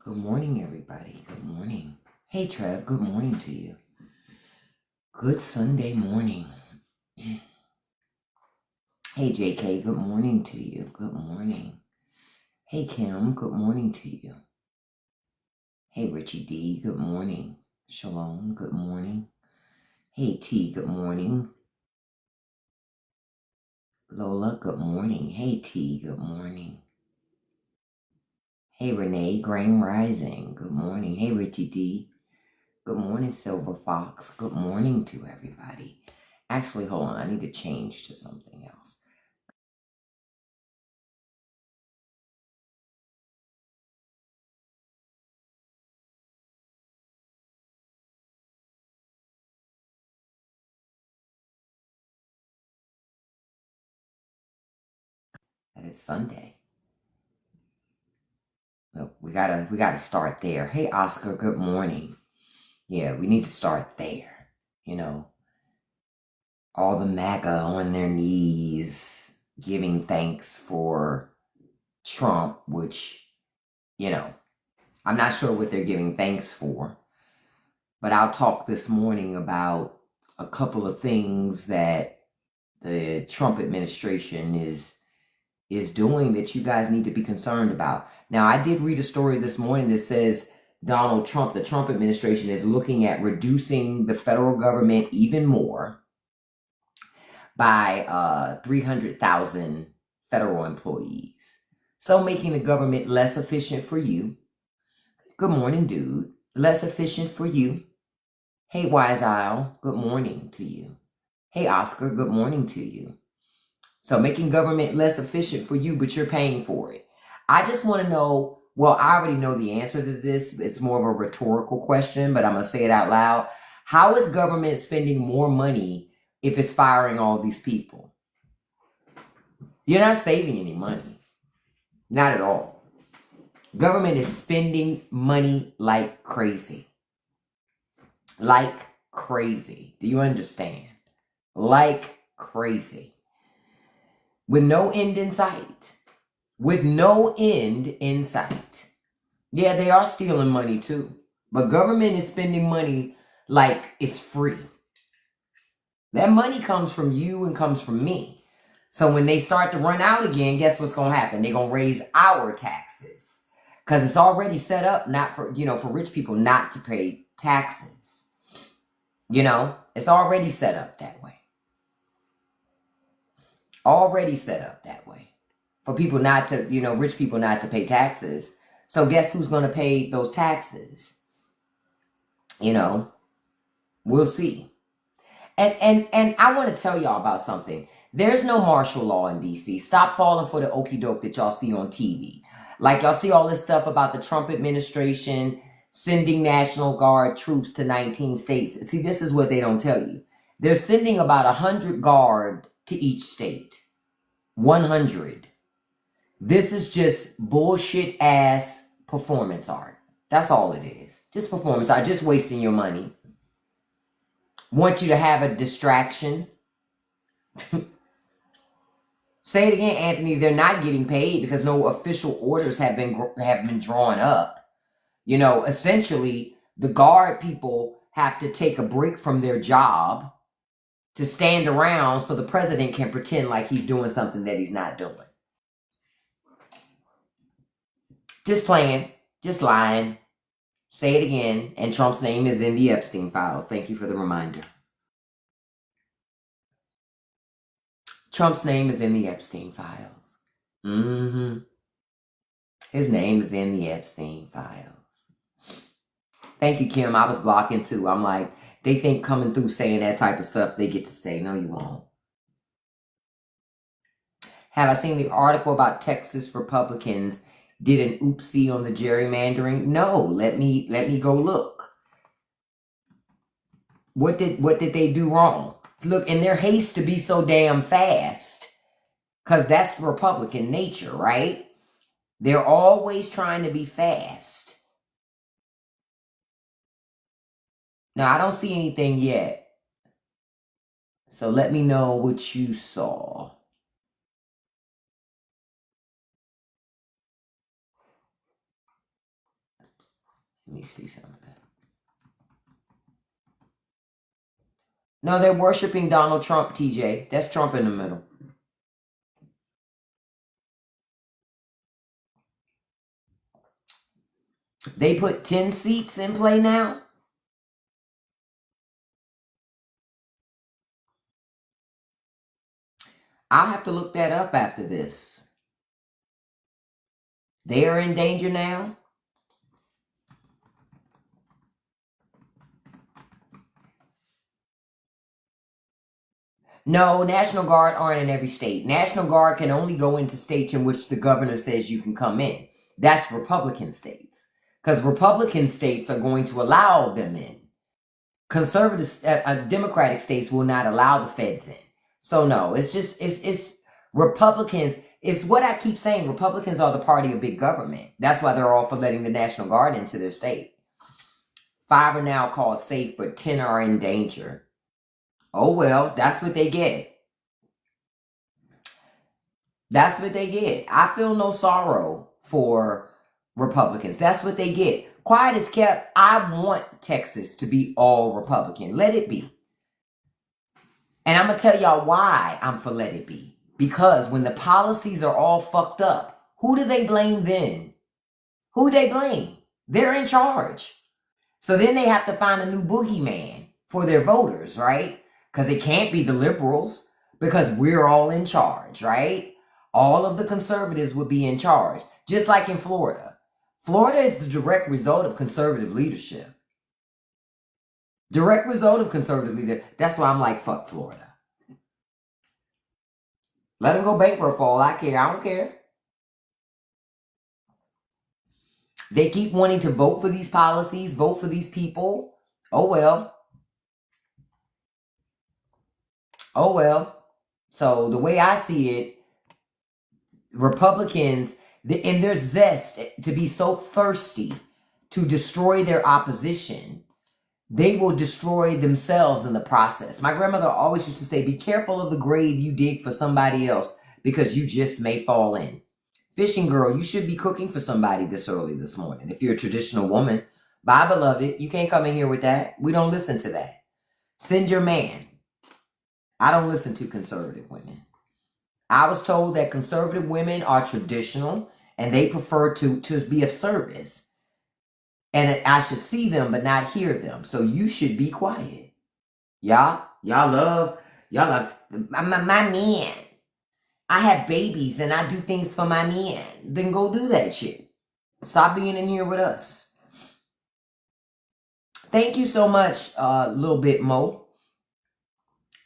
Good morning, everybody. Good morning. Hey, Trev, good morning to you. Good Sunday morning. Hey, JK, good morning to you. Good morning. Hey, Kim, good morning to you. Hey, Richie D, good morning. Shalom, good morning. Hey, T, good morning. Lola, good morning. Hey, T, good morning. Hey, Renee, Grand Rising, good morning. Hey, Richie D, good morning, Silver Fox. Good morning to everybody. Actually, hold on, I need to change to something else. That is Sunday. Look, we gotta start there. Hey, Oscar, good morning. Yeah, we need to start there. You know, all the MAGA on their knees giving thanks for Trump, which, I'm not sure what they're giving thanks for. But I'll talk this morning about a couple of things that the Trump administration is doing that you guys need to be concerned about. Now, I did read a story this morning that says Donald Trump, the Trump administration, is looking at reducing the federal government even more by 300,000 federal employees. So making the government less efficient for you. Good morning, dude. Less efficient for you. Hey, Wise Isle, good morning to you. Hey, Oscar, good morning to you. So making government less efficient for you, but you're paying for it. I just want to know, well, I already know the answer to this. It's more of a rhetorical question, but I'm going to say it out loud. How is government spending more money if it's firing all these people? You're not saving any money. Not at all. Government is spending money like crazy. Like crazy. Do you understand? Like crazy. With no end in sight. With no end in sight. Yeah, they are stealing money too. But government is spending money like it's free. That money comes from you and comes from me. So when they start to run out again, guess what's going to happen? They're going to raise our taxes. Because it's already set up not for, for rich people not to pay taxes. It's already set up that way. Already set up that way. For people not to, rich people not to pay taxes. So guess who's going to pay those taxes? We'll see. And I want to tell y'all about something. There's no martial law in DC. Stop falling for the okie doke that y'all see on TV. Like y'all see all this stuff about the Trump administration sending National Guard troops to 19 states. See, this is what they don't tell you. They're sending about 100 guard to each state. 100. This is just bullshit ass performance art. That's all it is. Just performance art. Just wasting your money. Want you to have a distraction. Say it again, Anthony. They're not getting paid because no official orders have been drawn up. Essentially, the guard people have to take a break from their job to stand around so the president can pretend like he's doing something that he's not doing. Just playing, just lying. Say it again, and Trump's name is in the Epstein files. Thank you for the reminder. Trump's name is in the Epstein files. His name is in the Epstein files. Thank you, Kim. I was blocking too. I'm like, they think coming through saying that type of stuff, they get to stay. No, you won't. Have I seen the article about Texas Republicans did an oopsie on the gerrymandering? No, let me go look. What did they do wrong? Look, in their haste to be so damn fast, because that's Republican nature, right? They're always trying to be fast. Now, I don't see anything yet. So let me know what you saw. Let me see something. No, they're worshiping Donald Trump, TJ. That's Trump in the middle. They put 10 seats in play now. I'll have to look that up after this. They are in danger now. No, National Guard aren't in every state. National Guard can only go into states in which the governor says you can come in. That's Republican states. Because Republican states are going to allow them in. Conservative, Democratic states will not allow the feds in. So no, it's Republicans. It's what I keep saying. Republicans are the party of big government. That's why they're all for letting the National Guard into their state. 5 are now called safe, but 10 are in danger. Oh, well, that's what they get. That's what they get. I feel no sorrow for Republicans. That's what they get. Quiet as kept. I want Texas to be all Republican. Let it be. And I'm going to tell y'all why I'm for let it be. Because when the policies are all fucked up, who do they blame then? Who do they blame? They're in charge. So then they have to find a new boogeyman for their voters, right? Because it can't be the liberals, because we're all in charge, right? All of the conservatives would be in charge, just like in Florida. Florida is the direct result of conservative leadership. Direct result of conservative leadership. That's why I'm like, fuck Florida. Let them go bankrupt for all I care. I don't care. They keep wanting to vote for these policies, vote for these people. Oh, well. Oh, well. So the way I see it, Republicans, in their zest to be so thirsty to destroy their opposition, they will destroy themselves in the process. My grandmother always used to say, be careful of the grave you dig for somebody else, because you just may fall in. Fishing girl, you should be cooking for somebody this early this morning. If you're a traditional woman, bye, beloved. You can't come in here with that. We don't listen to that. Send your man. I don't listen to conservative women. I was told that conservative women are traditional and they prefer to be of service. And I should see them but not hear them. So you should be quiet. Y'all love my man. I have babies and I do things for my man. Then go do that shit. Stop being in here with us. Thank you so much, Little Bit Mo.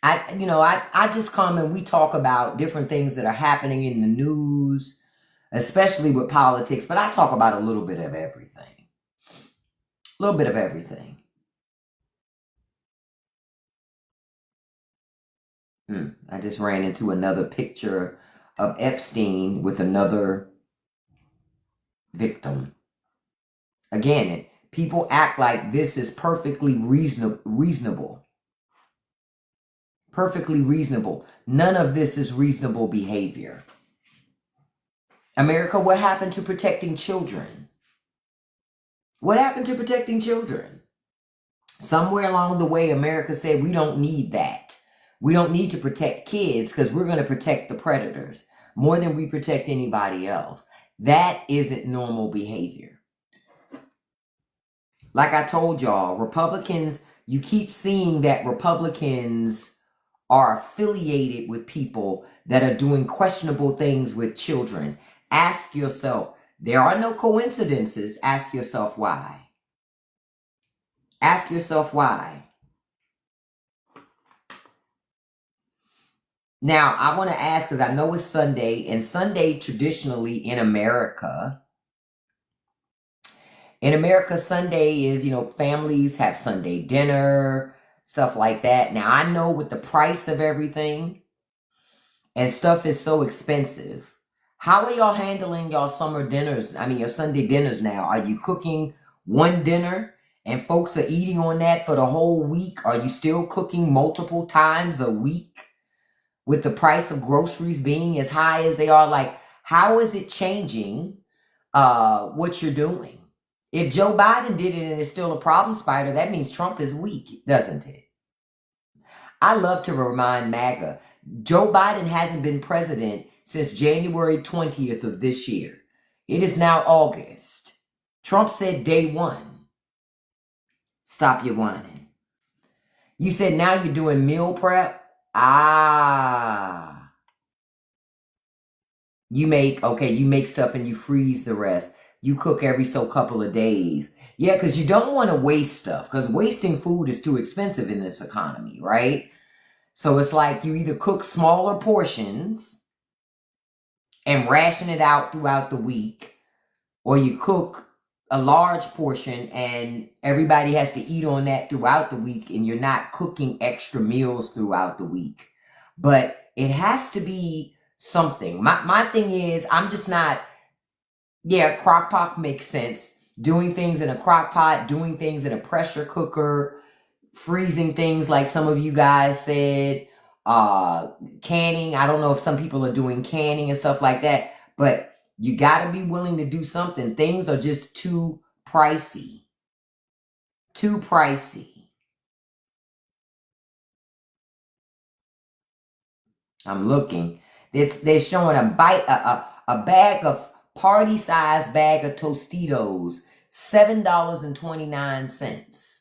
I just come and we talk about different things that are happening in the news, especially with politics, but I talk about a little bit of everything. A little bit of everything. I just ran into another picture of Epstein with another victim. Again, people act like this is perfectly reasonable. Perfectly reasonable. None of this is reasonable behavior. America, what happened to protecting children? What happened to protecting children? Somewhere along the way, America said, we don't need that. We don't need to protect kids because we're going to protect the predators more than we protect anybody else. That isn't normal behavior. Like I told y'all, Republicans, you keep seeing that Republicans are affiliated with people that are doing questionable things with children. Ask yourself, there are no coincidences. Ask yourself why. Ask yourself why. Now, I want to ask, because I know it's Sunday, and Sunday traditionally in America, Sunday is, families have Sunday dinner, stuff like that. Now, I know with the price of everything, and stuff is so expensive, how are y'all handling y'all summer dinners? Your Sunday dinners now? Are you cooking one dinner and folks are eating on that for the whole week? Are you still cooking multiple times a week with the price of groceries being as high as they are? Like, how is it changing what you're doing? If Joe Biden did it and it's still a problem, Spider, that means Trump is weak, doesn't it? I love to remind MAGA, Joe Biden hasn't been president since January 20th of this year. It is now August. Trump said day one. Stop your whining. You said now you're doing meal prep? You make stuff and you freeze the rest. You cook every so couple of days. Yeah, because you don't want to waste stuff, because wasting food is too expensive in this economy, right? So it's like you either cook smaller portions and ration it out throughout the week, or you cook a large portion and everybody has to eat on that throughout the week, and you're not cooking extra meals throughout the week. But it has to be something. My thing is, I'm just not, crock pot makes sense. Doing things in a crock pot, doing things in a pressure cooker, freezing things like some of you guys said, canning. I don't know if some people are doing canning and stuff like that, but you got to be willing to do something. Things are just too pricey. Too pricey. I'm looking. They're showing a bag of party-sized bag of Tostitos, $7.29.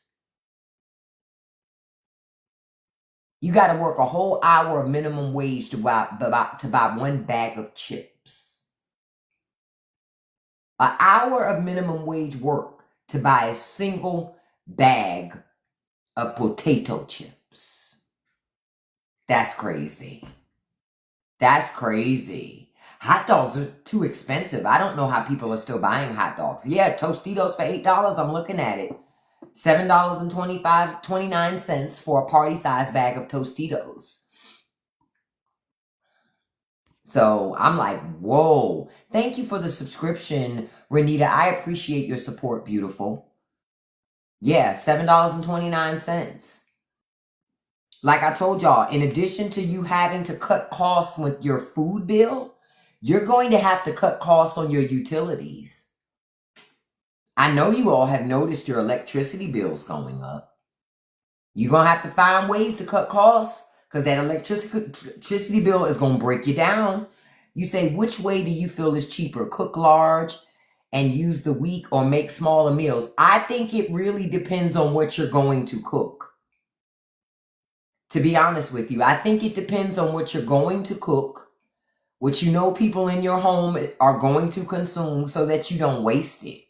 You got to work a whole hour of minimum wage to buy one bag of chips. An hour of minimum wage work to buy a single bag of potato chips. That's crazy. That's crazy. Hot dogs are too expensive. I don't know how people are still buying hot dogs. Yeah, Tostitos for $8. I'm looking at it. $7.29 for a party-sized bag of Tostitos. So I'm like, whoa. Thank you for the subscription, Renita. I appreciate your support, beautiful. Yeah, $7.29. Like I told y'all, in addition to you having to cut costs with your food bill, you're going to have to cut costs on your utilities. I know you all have noticed your electricity bills going up. You're going to have to find ways to cut costs, because that electricity bill is going to break you down. You say, which way do you feel is cheaper? Cook large and use the week, or make smaller meals? I think it really depends on what you're going to cook. To be honest with you, I think it depends on what you're going to cook, what you know people in your home are going to consume, so that you don't waste it.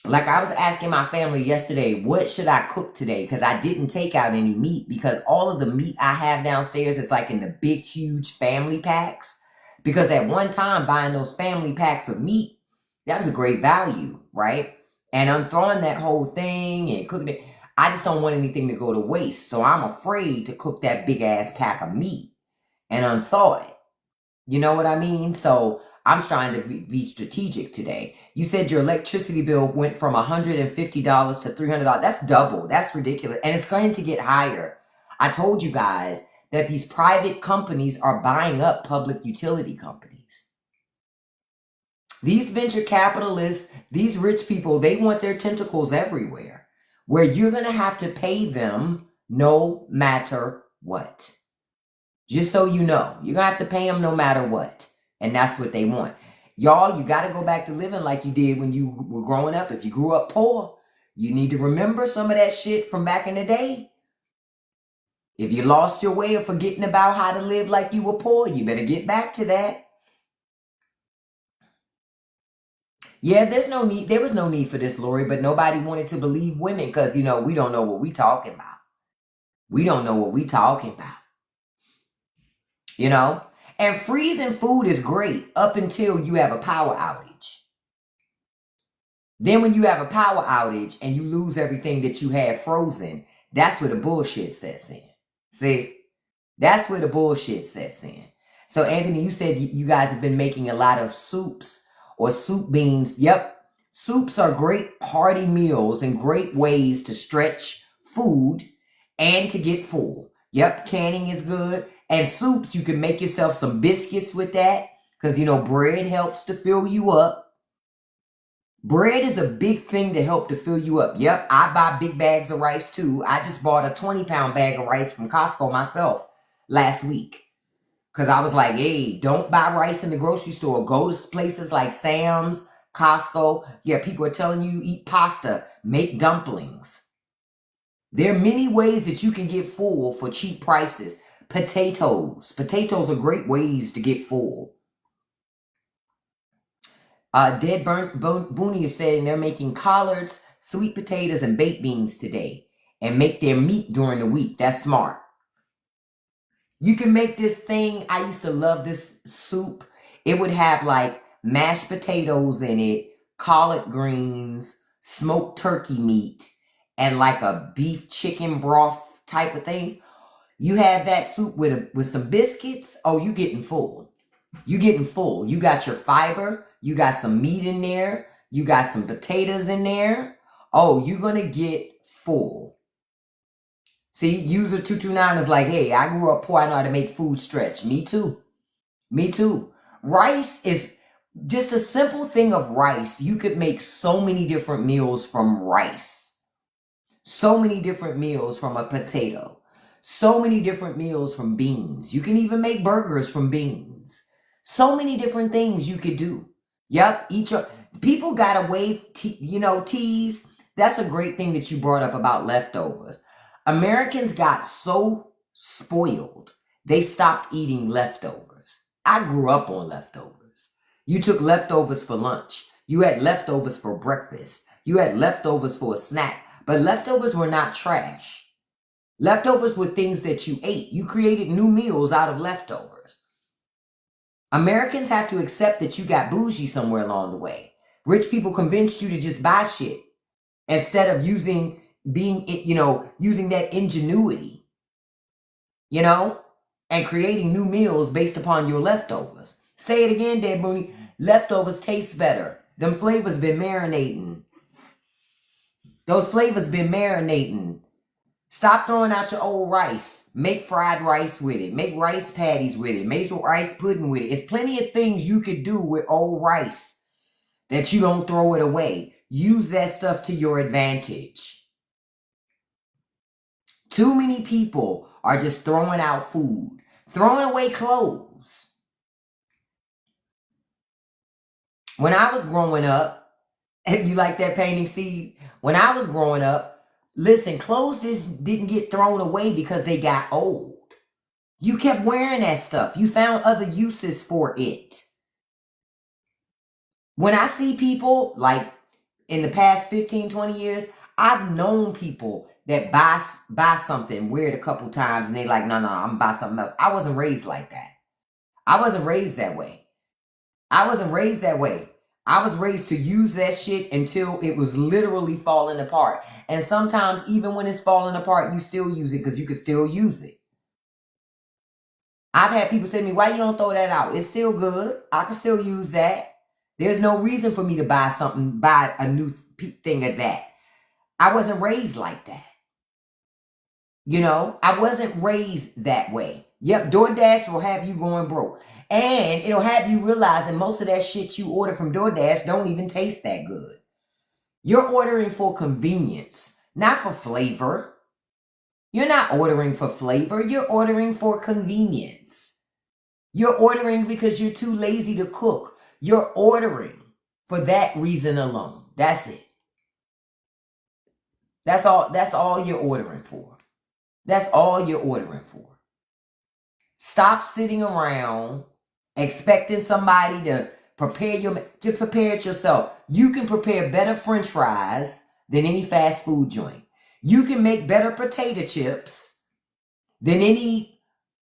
Like I was asking my family yesterday, what should I cook today? Because I didn't take out any meat, because all of the meat I have downstairs is like in the big, huge family packs. Because at one time, buying those family packs of meat, that was a great value, right? And unthrowing that whole thing and cooking it, I just don't want anything to go to waste. So I'm afraid to cook that big ass pack of meat and unthaw it. You know what I mean? So I'm trying to be strategic today. You said your electricity bill went from $150 to $300. That's double. That's ridiculous. And it's going to get higher. I told you guys that these private companies are buying up public utility companies. These venture capitalists, these rich people, they want their tentacles everywhere, where you're going to have to pay them no matter what. Just so you know, you're going to have to pay them no matter what. And that's what they want. Y'all, you got to go back to living like you did when you were growing up. If you grew up poor, you need to remember some of that shit from back in the day. If you lost your way of forgetting about how to live like you were poor, you better get back to that. Yeah, there was no need for this, Lori, but nobody wanted to believe women because, we don't know what we talking about. We don't know what we talking about. And freezing food is great up until you have a power outage. Then when you have a power outage and you lose everything that you had frozen, that's where the bullshit sets in. See? That's where the bullshit sets in. So, Anthony, you said you guys have been making a lot of soups or soup beans. Yep. Soups are great hearty meals and great ways to stretch food and to get full. Yep, canning is good. And soups, you can make yourself some biscuits with that, because, bread helps to fill you up. Bread is a big thing to help to fill you up. Yep, I buy big bags of rice too. I just bought a 20-pound bag of rice from Costco myself last week. Because I was like, hey, don't buy rice in the grocery store. Go to places like Sam's, Costco. Yeah, people are telling you eat pasta, make dumplings. There are many ways that you can get full for cheap prices. Potatoes. Potatoes are great ways to get full. Dead Booney is saying they're making collards, sweet potatoes, and baked beans today and make their meat during the week. That's smart. You can make this thing. I used to love this soup. It would have like mashed potatoes in it, collard greens, smoked turkey meat, and like a beef chicken broth type of thing. You have that soup with some biscuits. Oh, you getting full. You getting full. You got your fiber. You got some meat in there. You got some potatoes in there. Oh, you're going to get full. See, user 229 is like, hey, I grew up poor. I know how to make food stretch. Me too. Me too. Rice is just a simple thing of rice. You could make so many different meals from rice. So many different meals from a potato. So many different meals from beans. You can even make burgers from beans. So many different things you could do. Yep. People got to wave, teas. That's a great thing that you brought up about leftovers. Americans got so spoiled, they stopped eating leftovers. I grew up on leftovers. You took leftovers for lunch. You had leftovers for breakfast. You had leftovers for a snack. But leftovers were not trash. Leftovers were things that you ate. You created new meals out of leftovers. Americans have to accept that you got bougie somewhere along the way. Rich people convinced you to just buy shit instead of using that ingenuity, and creating new meals based upon your leftovers. Say it again, Dead Mooney. Leftovers taste better. Them flavors been marinating. Those flavors been marinating. Stop throwing out your old rice. Make fried rice with it. Make rice patties with it. Make some rice pudding with it. It's plenty of things you could do with old rice that you don't throw it away. Use that stuff to your advantage. Too many people are just throwing out food, throwing away clothes. When I was growing up, and you like that painting, Steve? When I was growing up, listen, clothes just didn't get thrown away because they got old. You kept wearing that stuff. You found other uses for it. When I see people, like in the past 15, 20 years, I've known people that buy something, wear it a couple times, and they like, no, I'm gonna buy something else. I wasn't raised like that. I wasn't raised that way. I was raised to use that shit until it was literally falling apart. And sometimes even when it's falling apart, you still use it because you can still use it. I've had people say to me, why you don't throw that out? It's still good. I can still use that. There's no reason for me to buy a new thing of that. I wasn't raised like that. I wasn't raised that way. Yep, DoorDash will have you going broke. And it'll have you realizing most of that shit you order from DoorDash don't even taste that good. You're ordering for convenience, not for flavor. You're not ordering for flavor. You're ordering for convenience. You're ordering because you're too lazy to cook. You're ordering for that reason alone. That's it. That's all you're ordering for. That's all you're ordering for. Stop sitting around expecting somebody to prepare it yourself. You can prepare better French fries than any fast food joint. You can make better potato chips than any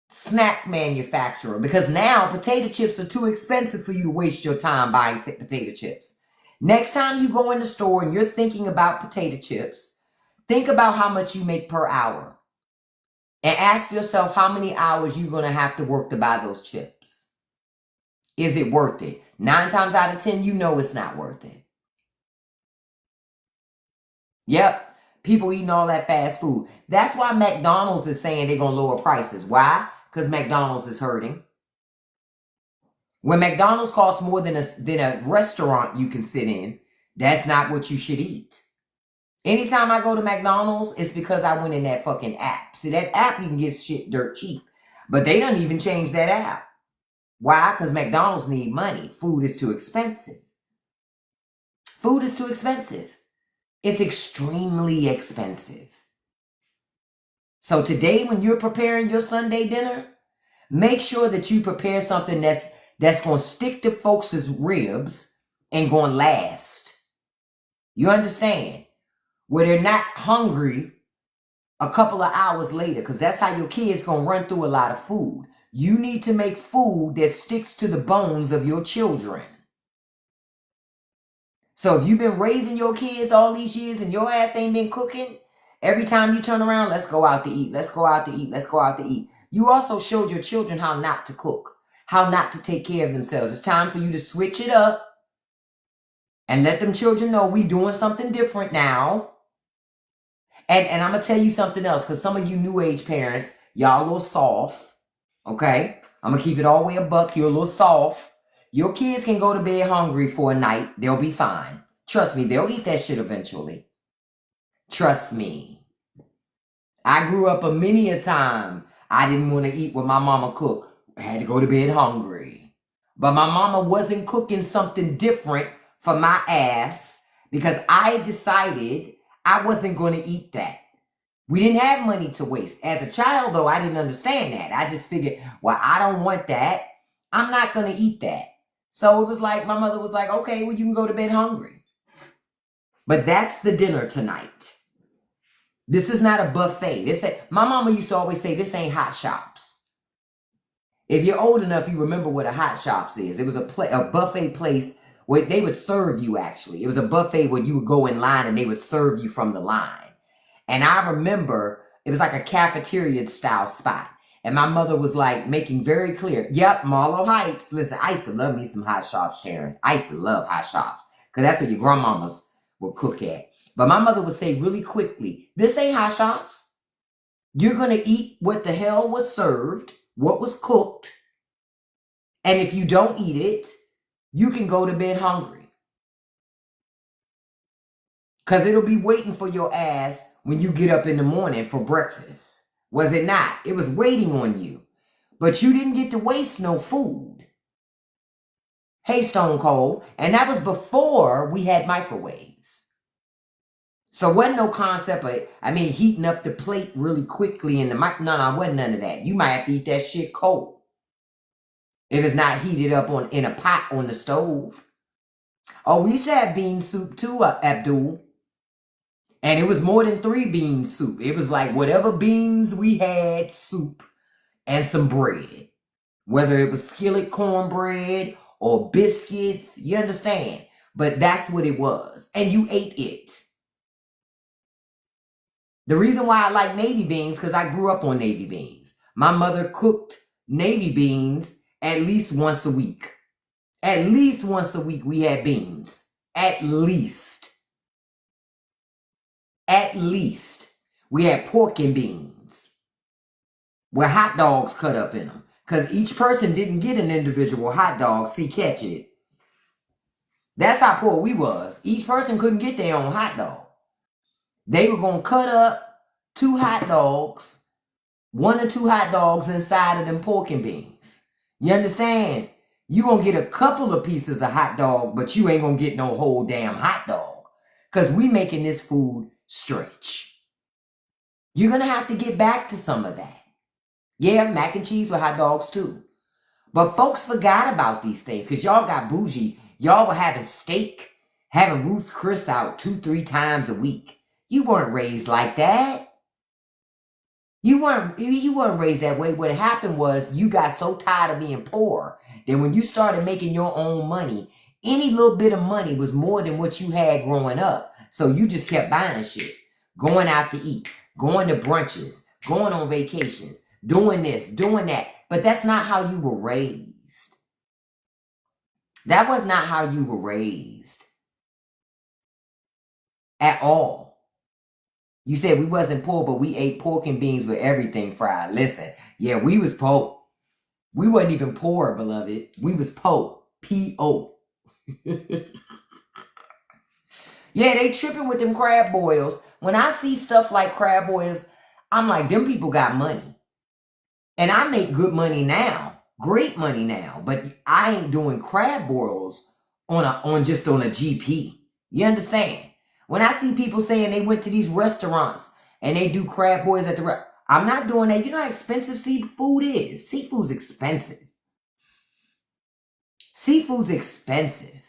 snack manufacturer, because now potato chips are too expensive for you to waste your time buying potato chips. Next time you go in the store and you're thinking about potato chips, think about how much you make per hour. And ask yourself how many hours you're going to have to work to buy those chips. Is it worth it? 9 times out of 10, you know it's not worth it. Yep. People eating all that fast food. That's why McDonald's is saying they're going to lower prices. Why? Because McDonald's is hurting. When McDonald's costs more than a restaurant you can sit in, That's not what you should eat. Anytime I go to McDonald's, it's because I went in that fucking app. See, that app, you can get shit dirt cheap. But they don't even change that app. Why? Because McDonald's need money. Food is too expensive. Food is too expensive. It's extremely expensive. So today, when you're preparing your Sunday dinner, make sure that you prepare something that's going to stick to folks' ribs and going to last. You understand? Where they're not hungry a couple of hours later, because that's how your kids going to run through a lot of food. You need to make food that sticks to the bones of your children. So if you've been raising your kids all these years and your ass ain't been cooking, every time you turn around, let's go out to eat, let's go out to eat, let's go out to eat. You also showed your children how not to cook, how not to take care of themselves. It's time for you to switch it up and let them children know we doing something different now. And I'm going to tell you something else, because some of you new age parents, y'all a little soft, okay? I'm going to keep it all the way a buck. You're a little soft. Your kids can go to bed hungry for a night. They'll be fine. Trust me, they'll eat that shit eventually. Trust me. I grew up many a time. I didn't want to eat what my mama cooked. I had to go to bed hungry. But my mama wasn't cooking something different for my ass because I decided I wasn't going to eat that. We didn't have money to waste. As a child, though, I didn't understand that. I just figured, well, I don't want that. I'm not going to eat that. So it was like, my mother was like, okay, well, you can go to bed hungry. But that's the dinner tonight. This is not a buffet. My mama used to always say, this ain't Hot Shops. If you're old enough, you remember what a Hot Shops is. It was a buffet place where they would serve you, actually. It was a buffet where you would go in line and they would serve you from the line. And I remember it was like a cafeteria style spot. And my mother was like making very clear, yep, Marlow Heights. Listen, I used to love me some Hot Shops, Sharon. I used to love Hot Shops because that's what your grandmamas would cook at. But my mother would say really quickly, this ain't Hot Shops. You're going to eat what the hell was served, what was cooked. And if you don't eat it, you can go to bed hungry. Because it'll be waiting for your ass when you get up in the morning for breakfast. Was it not? It was waiting on you. But you didn't get to waste no food. Hey, Stone Cold. And that was before we had microwaves. So wasn't no concept of, heating up the plate really quickly in the mic. No, wasn't none of that. You might have to eat that shit cold. If it's not heated up in a pot on the stove. Oh, we used to have bean soup too, Abdul. And it was more than 3 bean soup. It was like whatever beans we had, soup, and some bread. Whether it was skillet cornbread or biscuits, you understand. But that's what it was. And you ate it. The reason why I like navy beans, because I grew up on navy beans. My mother cooked navy beans at least once a week. At least once a week we had beans. At least. At least. We had pork and beans. With hot dogs cut up in them. Because each person didn't get an individual hot dog. See, catch it. That's how poor we was. Each person couldn't get their own hot dog. They were going to cut up 2 hot dogs. 1 or 2 hot dogs inside of them pork and beans. You understand? You're going to get a couple of pieces of hot dog, but you ain't going to get no whole damn hot dog. Because we making this food stretch. You're going to have to get back to some of that. Yeah, mac and cheese with hot dogs too. But folks forgot about these things because y'all got bougie. Y'all were having steak, having Ruth's Chris out 2-3 times a week. You weren't raised like that. You weren't raised that way. What happened was you got so tired of being poor that when you started making your own money, any little bit of money was more than what you had growing up. So you just kept buying shit, going out to eat, going to brunches, going on vacations, doing this, doing that. But that's not how you were raised. That was not how you were raised. At all. You said we wasn't poor, but we ate pork and beans with everything fried. Listen, yeah, we was poor. We wasn't even poor, beloved. We was poor. P-O. Yeah, they tripping with them crab boils. When I see stuff like crab boils, I'm like, them people got money. And I make good money now, great money now, but I ain't doing crab boils on just on a GP. You understand? When I see people saying they went to these restaurants and they do crab boils at the I'm not doing that. You know how expensive seafood is? Seafood's expensive. Seafood's expensive.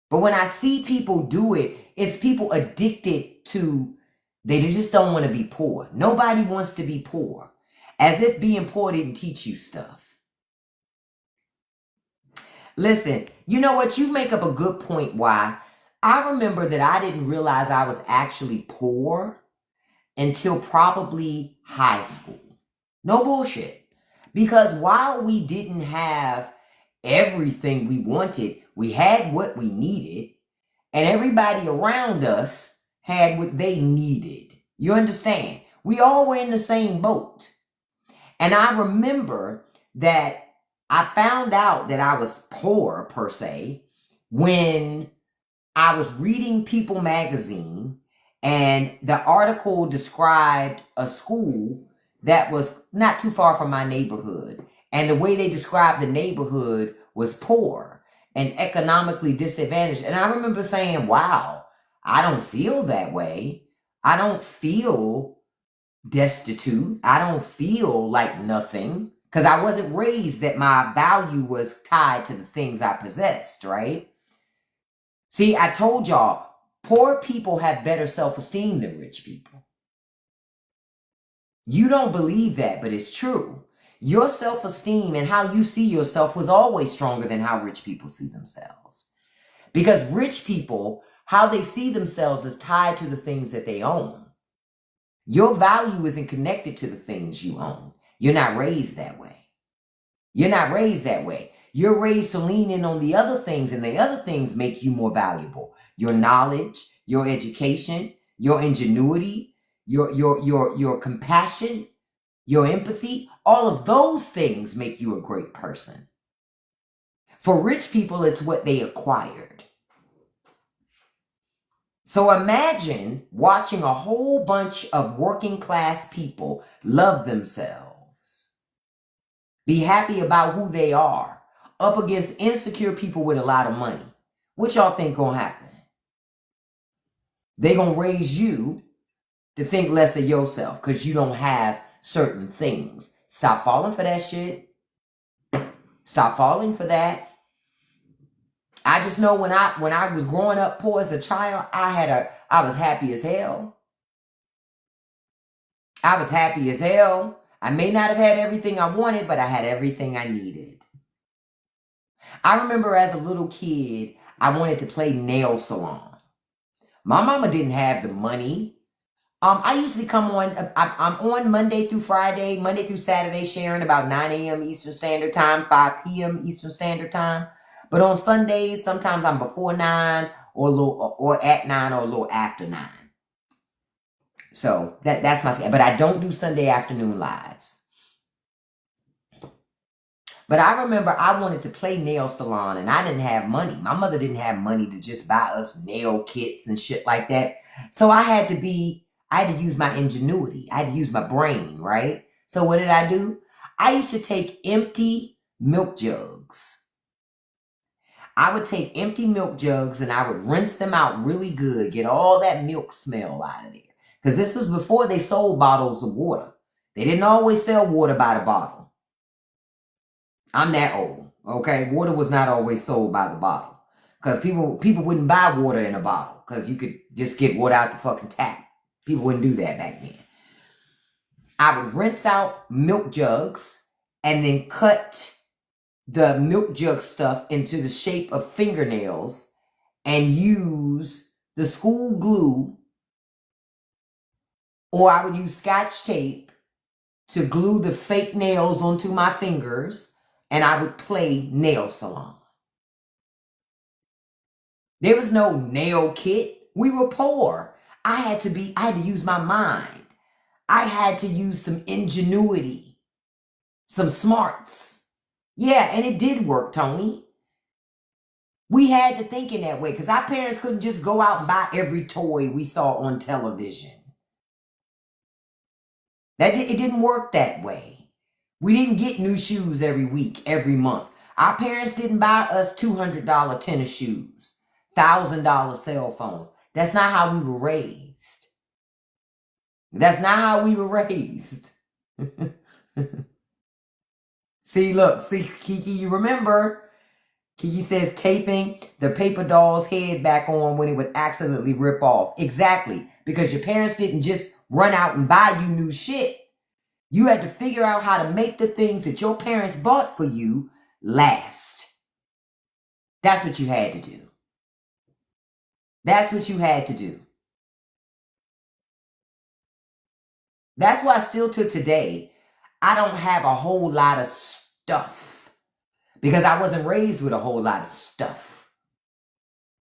But when I see people do it, it's people addicted to, they just don't want to be poor. Nobody wants to be poor. As if being poor didn't teach you stuff. Listen, you know what? You make up a good point why. I remember that I didn't realize I was actually poor until probably high school. No bullshit. Because while we didn't have everything we wanted, we had what we needed, and everybody around us had what they needed. You understand? We all were in the same boat. And I remember that I found out that I was poor, per se, when I was reading People magazine, and the article described a school that was not too far from my neighborhood. And the way they described the neighborhood was poor and economically disadvantaged. And I remember saying, wow, I don't feel that way. I don't feel destitute. I don't feel like nothing, because I wasn't raised that my value was tied to the things I possessed, right? See, I told y'all, poor people have better self-esteem than rich people. You don't believe that, but it's true. Your self-esteem and how you see yourself was always stronger than how rich people see themselves. Because rich people, how they see themselves is tied to the things that they own. Your value isn't connected to the things you own. You're not raised that way. You're not raised that way. You're raised to lean in on the other things, and the other things make you more valuable. Your knowledge, your education, your ingenuity, your compassion, your empathy, all of those things make you a great person. For rich people, it's what they acquired. So imagine watching a whole bunch of working class people love themselves, be happy about who they are, up against insecure people with a lot of money. What y'all think gonna happen? They gonna raise you to think less of yourself because you don't have certain things. Stop falling for that shit. Stop falling for that. I just know when I was growing up poor as a child, I was happy as hell. I was happy as hell. I may not have had everything I wanted, but I had everything I needed. I remember as a little kid, I wanted to play nail salon. My mama didn't have the money. I usually come on, I'm on Monday through Saturday, sharing about 9 a.m. Eastern Standard Time, 5 p.m. Eastern Standard Time. But on Sundays, sometimes I'm before 9 or at 9 or a little after 9. So that's my schedule. But I don't do Sunday afternoon lives. But I remember I wanted to play nail salon and I didn't have money. My mother didn't have money to just buy us nail kits and shit like that. So I had to use my ingenuity. I had to use my brain, right? So what did I do? I used to take empty milk jugs. I would take empty milk jugs and I would rinse them out really good, get all that milk smell out of there. Because this was before they sold bottles of water. They didn't always sell water by the bottle. I'm that old, okay? Water was not always sold by the bottle. Because people wouldn't buy water in a bottle. Because you could just get water out the fucking tap. People wouldn't do that back then. I would rinse out milk jugs and then cut the milk jug stuff into the shape of fingernails and use the school glue, or I would use Scotch tape to glue the fake nails onto my fingers, and I would play nail salon. There was no nail kit. We were poor. I had to use my mind. I had to use some ingenuity, some smarts. Yeah, and it did work, Tony. We had to think in that way because our parents couldn't just go out and buy every toy we saw on television. It didn't work that way. We didn't get new shoes every week, every month. Our parents didn't buy us $200 tennis shoes, $1,000 cell phones. That's not how we were raised. That's not how we were raised. See, look, Kiki, you remember? Kiki says taping the paper doll's head back on when it would accidentally rip off. Exactly, because your parents didn't just run out and buy you new shit. You had to figure out how to make the things that your parents bought for you last. That's what you had to do. That's what you had to do. That's why still to today, I don't have a whole lot of stuff. Because I wasn't raised with a whole lot of stuff.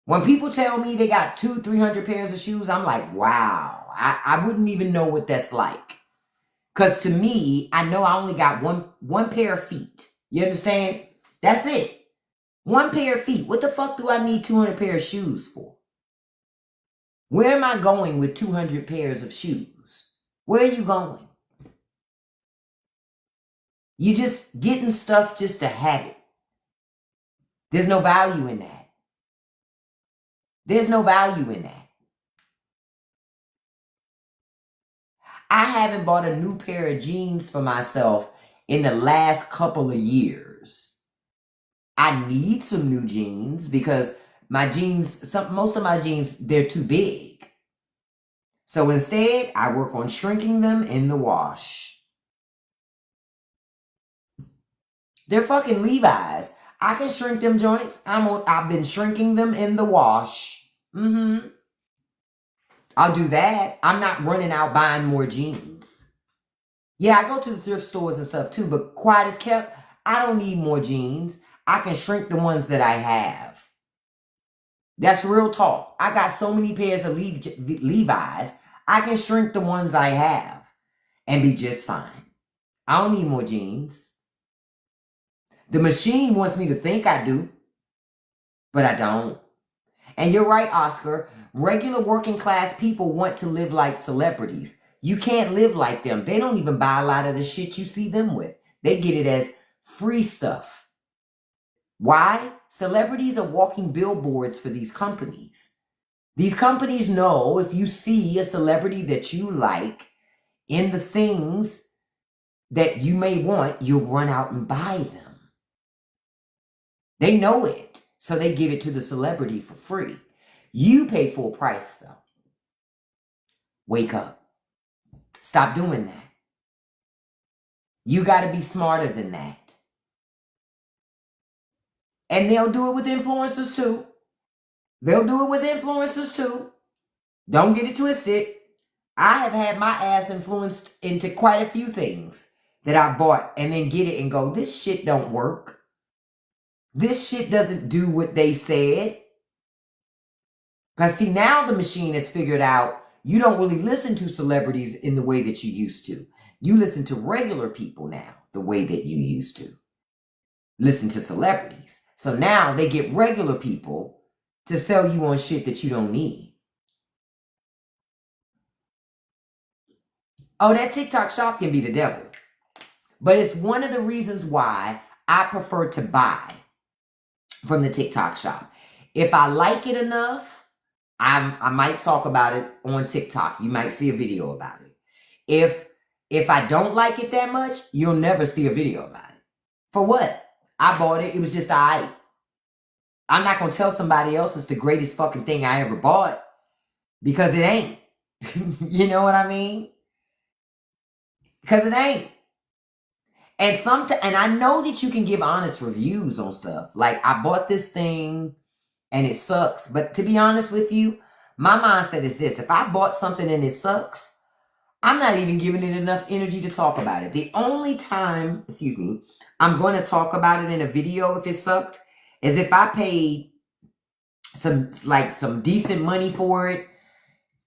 When people tell me they got 200-300 pairs of shoes, I'm like, wow, I wouldn't even know what that's like. Because to me, I know I only got one pair of feet. You understand? That's it. One pair of feet. What the fuck do I need 200 pair of shoes for? Where am I going with 200 pairs of shoes? Where are you going? You just getting stuff just to have it. There's no value in that. There's no value in that. I haven't bought a new pair of jeans for myself in the last couple of years. I need some new jeans because my jeans, most of my jeans, they're too big. So instead, I work on shrinking them in the wash. They're fucking Levi's. I can shrink them joints. I've been shrinking them in the wash. I'll do that. I'm not running out buying more jeans. Yeah, I go to the thrift stores and stuff too, but quiet as kept, I don't need more jeans. I can shrink the ones that I have. That's real talk. I got so many pairs of Levi's, I can shrink the ones I have and be just fine. I don't need more jeans. The machine wants me to think I do, but I don't. And you're right, Oscar. Regular working class people want to live like celebrities. You can't live like them. They don't even buy a lot of the shit you see them with. They get it as free stuff. Why? Celebrities are walking billboards for these companies. These companies know if you see a celebrity that you like in the things that you may want, you'll run out and buy them. They know it, so they give it to the celebrity for free. You pay full price, though. Wake up. Stop doing that. You got to be smarter than that. And they'll do it with influencers, too. They'll do it with influencers, too. Don't get it twisted. I have had my ass influenced into quite a few things that I bought and then get it and go, this shit don't work. This shit doesn't do what they said. Because see, now the machine has figured out you don't really listen to celebrities in the way that you used to. You listen to regular people now the way that you used to. Listen to celebrities. So now they get regular people to sell you on shit that you don't need. Oh, that TikTok shop can be the devil. But it's one of the reasons why I prefer to buy from the TikTok shop. If I like it enough, I might talk about it on TikTok. You might see a video about it. If I don't like it that much, you'll never see a video about it. For what? I bought it. It was just alright. I'm not going to tell somebody else it's the greatest fucking thing I ever bought. Because it ain't. You know what I mean? Because it ain't. And I know that you can give honest reviews on stuff. Like, I bought this thing and it sucks. But to be honest with you, my mindset is this. If I bought something and it sucks, I'm not even giving it enough energy to talk about it. The only time, I'm going to talk about it in a video if it sucked is if I paid some decent money for it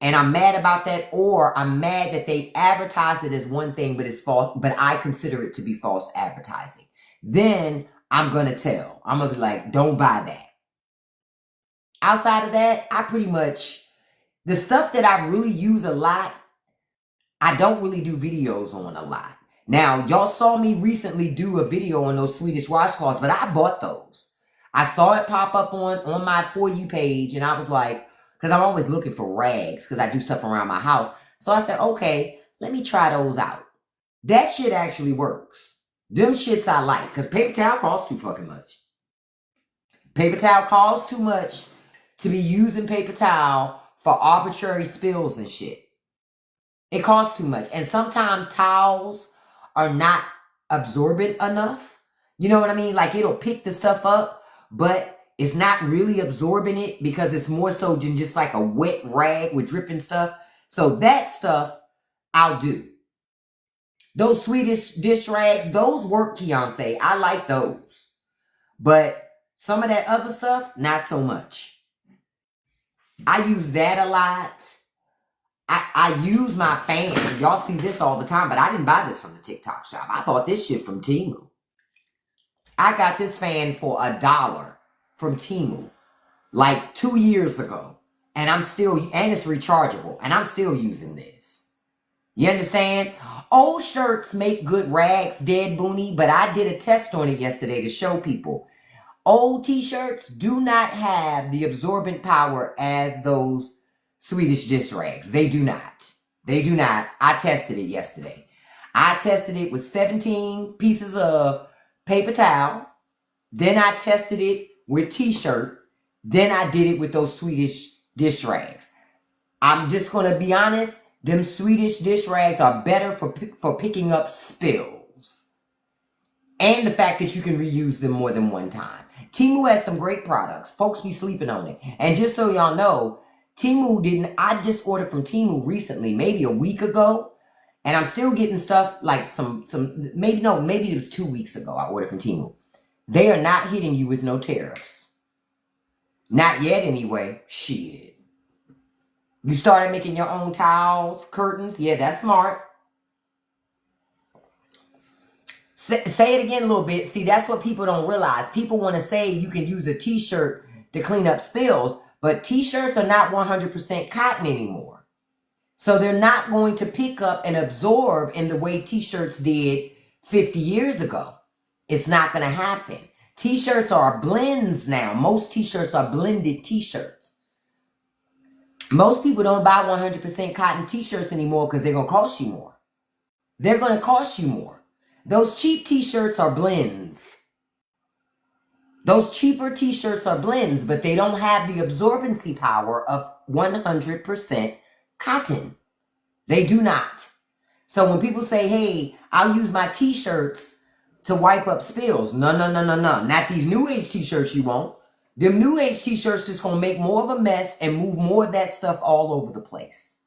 and I'm mad about that, or I'm mad that they advertised it as one thing but it's false, but I consider it to be false advertising. Then I'm going to tell. I'm going to be like, don't buy that. Outside of that, I pretty much, the stuff that I really use a lot, I don't really do videos on a lot. Now, y'all saw me recently do a video on those Swedish washcloths, but I bought those. I saw it pop up on my For You page, and I was like, because I'm always looking for rags, because I do stuff around my house. So I said, okay, let me try those out. That shit actually works. Them shits I like, because paper towel costs too fucking much. Paper towel costs too much to be using paper towel for arbitrary spills and shit. It costs too much. And sometimes towels are not absorbent enough. You know what I mean? Like, it'll pick the stuff up, but it's not really absorbing it because it's more so than just like a wet rag with dripping stuff. So that stuff I'll do. Those Swedish dish rags, those work, Keontae. I like those. But some of that other stuff, not so much. I use that a lot. I use my fan. Y'all see this all the time, but I didn't buy this from the TikTok shop. I bought this shit from Temu. I got this fan for $1 from Temu like 2 years ago. And it's rechargeable. And I'm still using this. You understand? Old shirts make good rags, Dead Booney, but I did a test on it yesterday to show people. Old t-shirts do not have the absorbent power as those Swedish dish rags. They do not. They do not. I tested it yesterday. I tested it with 17 pieces of paper towel. Then I tested it with t-shirt. Then I did it with those Swedish dish rags. I'm just going to be honest. Them Swedish dish rags are better for picking up spills. And the fact that you can reuse them more than one time. Temu has some great products. Folks be sleeping on it. And just so y'all know, I just ordered from Temu recently, maybe a week ago. And I'm still getting stuff like maybe it was 2 weeks ago I ordered from Temu. They are not hitting you with no tariffs. Not yet anyway. Shit. You started making your own towels, curtains. Yeah, that's smart. Say it again a little bit. See, that's what people don't realize. People want to say you can use a t-shirt to clean up spills, but t-shirts are not 100% cotton anymore. So they're not going to pick up and absorb in the way t-shirts did 50 years ago. It's not going to happen. T-shirts are blends now. Most t-shirts are blended t-shirts. Most people don't buy 100% cotton t-shirts anymore because they're going to cost you more. They're going to cost you more. Those cheap t-shirts are blends. Those cheaper t-shirts are blends, but they don't have the absorbency power of 100% cotton. They do not. So when people say, hey, I'll use my t-shirts to wipe up spills. No. Not these New Age t-shirts you won't. Them New Age t-shirts just going to make more of a mess and move more of that stuff all over the place.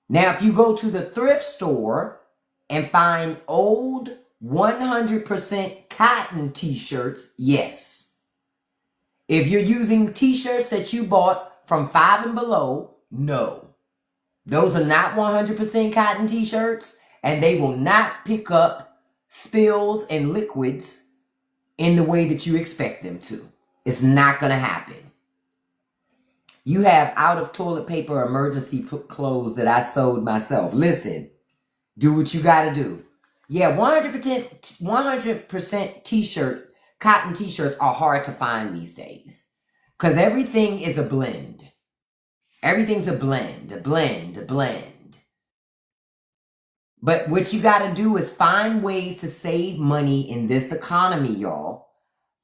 Now, if you go to the thrift store and find old 100% cotton t-shirts, yes. If you're using t-shirts that you bought from 5 and below, no. Those are not 100% cotton t-shirts, and they will not pick up spills and liquids in the way that you expect them to. It's not going to happen. You have out of toilet paper emergency clothes that I sewed myself. Listen, do what you got to do. Yeah, 100% t-shirt, cotton t-shirts are hard to find these days. Because everything is a blend. Everything's a blend. But what you got to do is find ways to save money in this economy, y'all.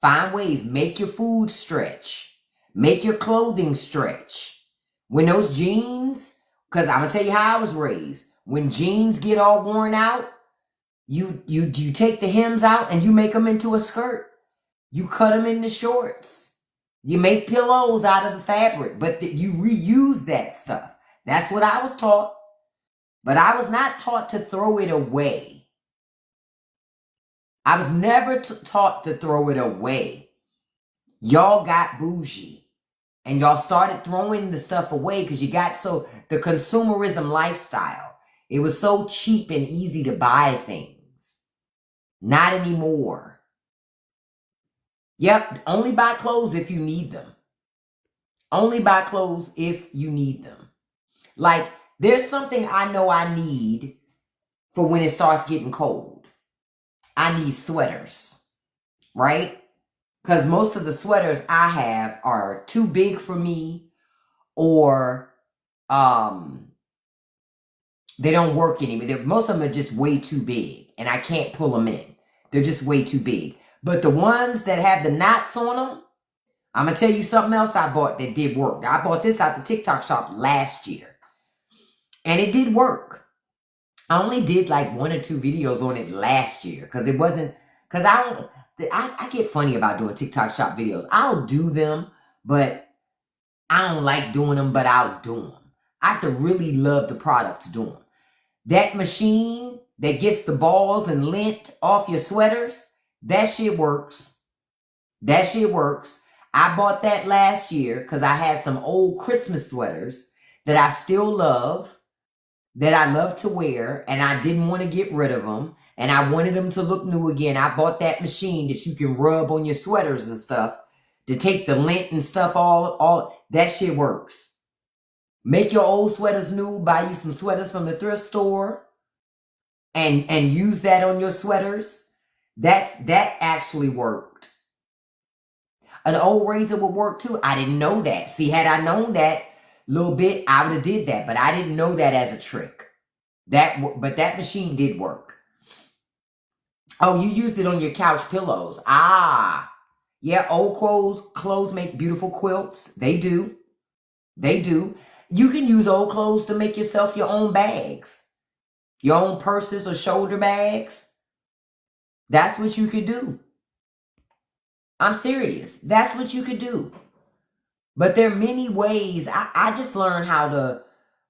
Find ways. Make your food stretch. Make your clothing stretch. When those jeans, because I'm going to tell you how I was raised. When jeans get all worn out, you take the hems out and you make them into a skirt. You cut them into shorts. You make pillows out of the fabric, but you reuse that stuff. That's what I was taught. But I was not taught to throw it away. I was never taught to throw it away. Y'all got bougie. And y'all started throwing the stuff away because you got the consumerism lifestyle. It was so cheap and easy to buy things. Not anymore. Yep, only buy clothes if you need them. Only buy clothes if you need them. Like, there's something I know I need for when it starts getting cold. I need sweaters, right? Because most of the sweaters I have are too big for me, or they don't work anymore. Most of them are just way too big, and I can't pull them in. They're just way too big. But the ones that have the knots on them, I'm going to tell you something else I bought that did work. I bought this out the TikTok shop last year, and it did work. I only did like 1 or 2 videos on it last year because it wasn't, because I get funny about doing TikTok shop videos. I'll do them, but I don't like doing them, but I'll do them. I have to really love the product to do them. That machine that gets the balls and lint off your sweaters, that shit works. That shit works. I bought that last year because I had some old Christmas sweaters that I still love, that I love to wear, and I didn't want to get rid of them, and I wanted them to look new again. I bought that machine that you can rub on your sweaters and stuff to take the lint and stuff all that shit works. Make your old sweaters new, buy you some sweaters from the thrift store, and use that on your sweaters. That actually worked. An old razor would work too. I didn't know that. See, had I known that little bit, I would have did that, but I didn't know that as a trick. But that machine did work. Oh, you used it on your couch pillows. Ah, yeah. Old clothes make beautiful quilts. They do. They do. You can use old clothes to make yourself your own bags, your own purses or shoulder bags. That's what you could do. I'm serious. That's what you could do. But there are many ways. I just learned how to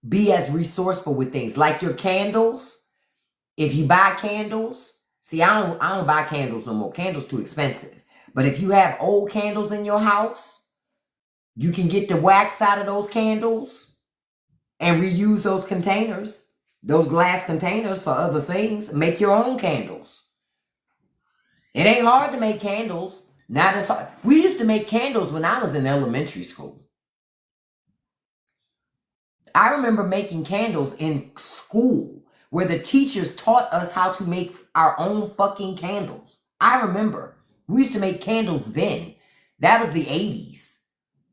be as resourceful with things. Like your candles. If you buy candles, see, I don't buy candles no more. Candles too expensive. But if you have old candles in your house, you can get the wax out of those candles and reuse those containers, those glass containers, for other things. Make your own candles. It ain't hard to make candles. Not as hard. We used to make candles when I was in elementary school. I remember making candles in school where the teachers taught us how to make our own fucking candles. I remember. We used to make candles then. That was the 80s.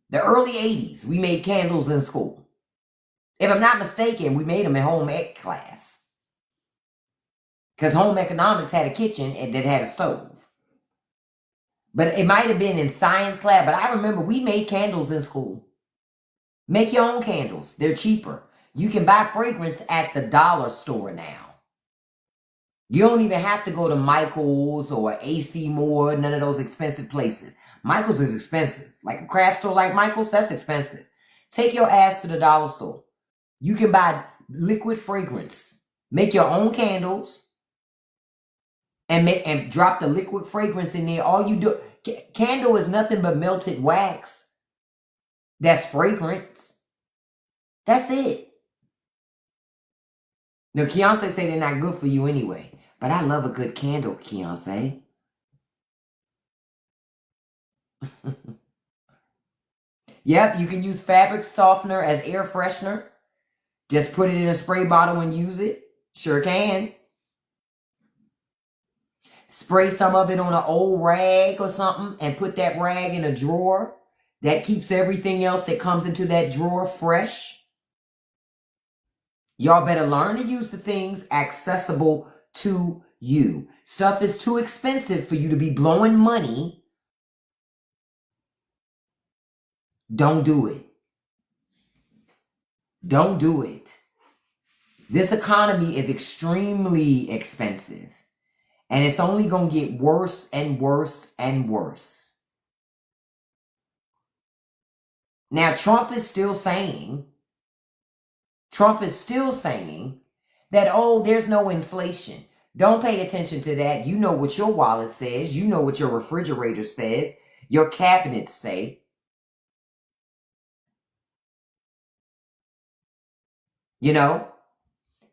The early 80s, we made candles in school. If I'm not mistaken, we made them in home ec class. Because home economics had a kitchen and that had a stove. But it might have been in science class. But I remember we made candles in school. Make your own candles. They're cheaper. You can buy fragrance at the dollar store now. You don't even have to go to Michael's or AC Moore, none of those expensive places. Michael's is expensive. Like a craft store like Michael's, that's expensive. Take your ass to the dollar store. You can buy liquid fragrance. Make your own candles and drop the liquid fragrance in there. All you do, candle is nothing but melted wax. That's fragrance. That's it. Now, Keonce say they're not good for you anyway. But I love a good candle, Keonce. Yep, you can use fabric softener as air freshener. Just put it in a spray bottle and use it. Sure can. Spray some of it on an old rag or something and put that rag in a drawer. That keeps everything else that comes into that drawer fresh. Y'all better learn to use the things accessible to you. Stuff is too expensive for you to be blowing money. Don't do it. Don't do it. This economy is extremely expensive. And it's only going to get worse and worse and worse. Now, Trump is still saying that, oh, there's no inflation. Don't pay attention to that. You know what your wallet says. You know what your refrigerator says. Your cabinets say. You know,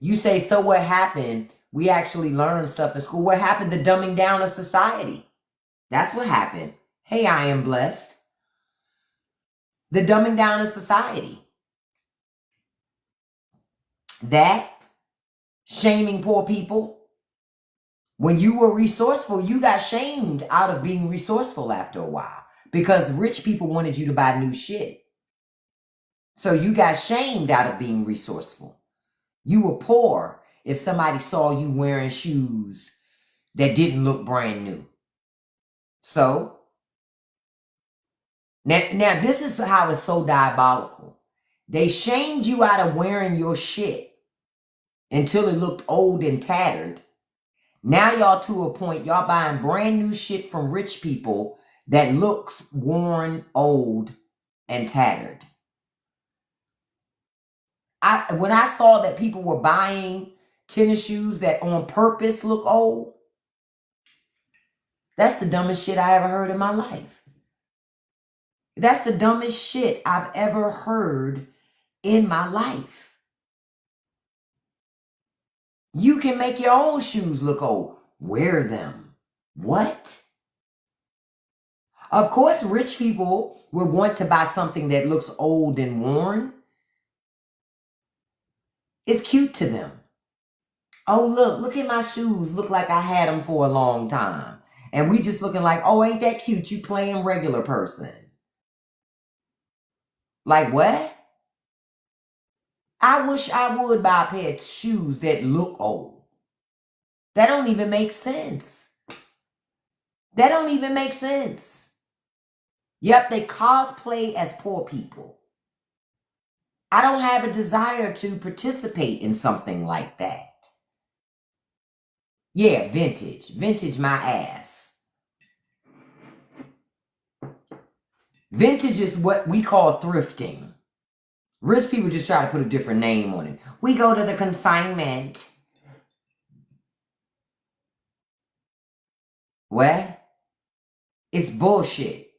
you say, so what happened? We actually learned stuff in school. What happened? The dumbing down of society. That's what happened. Hey, I am blessed. The dumbing down of society. That shaming poor people. When you were resourceful, you got shamed out of being resourceful after a while because rich people wanted you to buy new shit. So you got shamed out of being resourceful. You were poor if somebody saw you wearing shoes that didn't look brand new. So now this is how it's so diabolical. They shamed you out of wearing your shit until it looked old and tattered. Now y'all to a point, y'all buying brand new shit from rich people that looks worn, old, and tattered. When I saw that people were buying tennis shoes that on purpose look old, that's the dumbest shit I ever heard in my life. That's the dumbest shit I've ever heard in my life. You can make your own shoes look old. Wear them. What? Of course, rich people will want to buy something that looks old and worn. It's cute to them. Oh, look at my shoes. Look like I had them for a long time. And we just looking like, oh, ain't that cute? You playing regular person. Like what? I wish I would buy a pair of shoes that look old. That don't even make sense. That don't even make sense. Yep, they cosplay as poor people. I don't have a desire to participate in something like that. Yeah, vintage. Vintage my ass. Vintage is what we call thrifting. Rich people just try to put a different name on it. We go to the consignment. What? It's bullshit.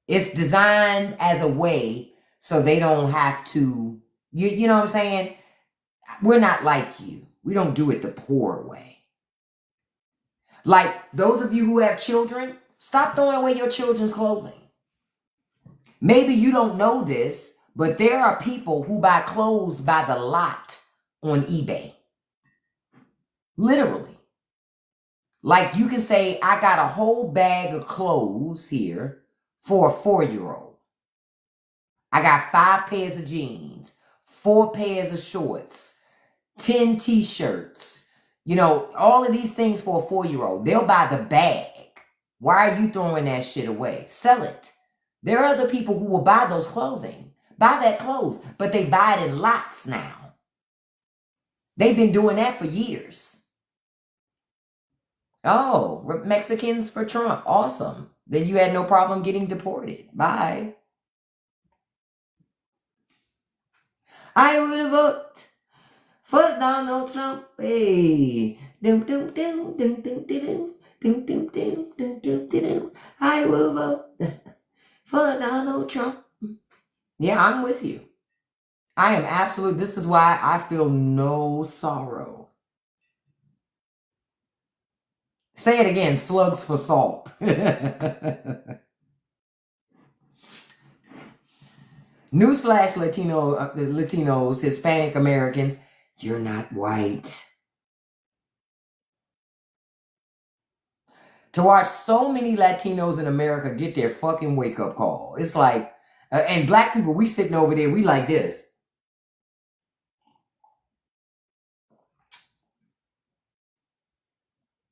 It's designed as a way so they don't have to, you know what I'm saying? We're not like you. We don't do it the poor way. Like those of you who have children, stop throwing away your children's clothing. Maybe you don't know this, but there are people who buy clothes by the lot on eBay. Literally. Like you can say, I got a whole bag of clothes here for a 4-year-old. I got 5 pairs of jeans, 4 pairs of shorts, 10 t-shirts, you know, all of these things for a 4-year-old. They'll buy the bag. Why are you throwing that shit away? Sell it. There are other people who will buy those clothing, buy that clothes, but they buy it in lots now. They've been doing that for years. Oh, Mexicans for Trump. Awesome. Then you had no problem getting deported. Bye. I would have voted for Donald Trump. Hey. Dum, dum, dum, dum, dum, dum, dum, dum, dum, dum, dum, dum. I will vote for Donald Trump. Yeah, I'm with you. I am absolute. This is why I feel no sorrow. Say it again. Slugs for salt. Newsflash, Latinos, Hispanic Americans, you're not white. To watch so many Latinos in America get their fucking wake-up call. It's like, and black people, we sitting over there, we like this.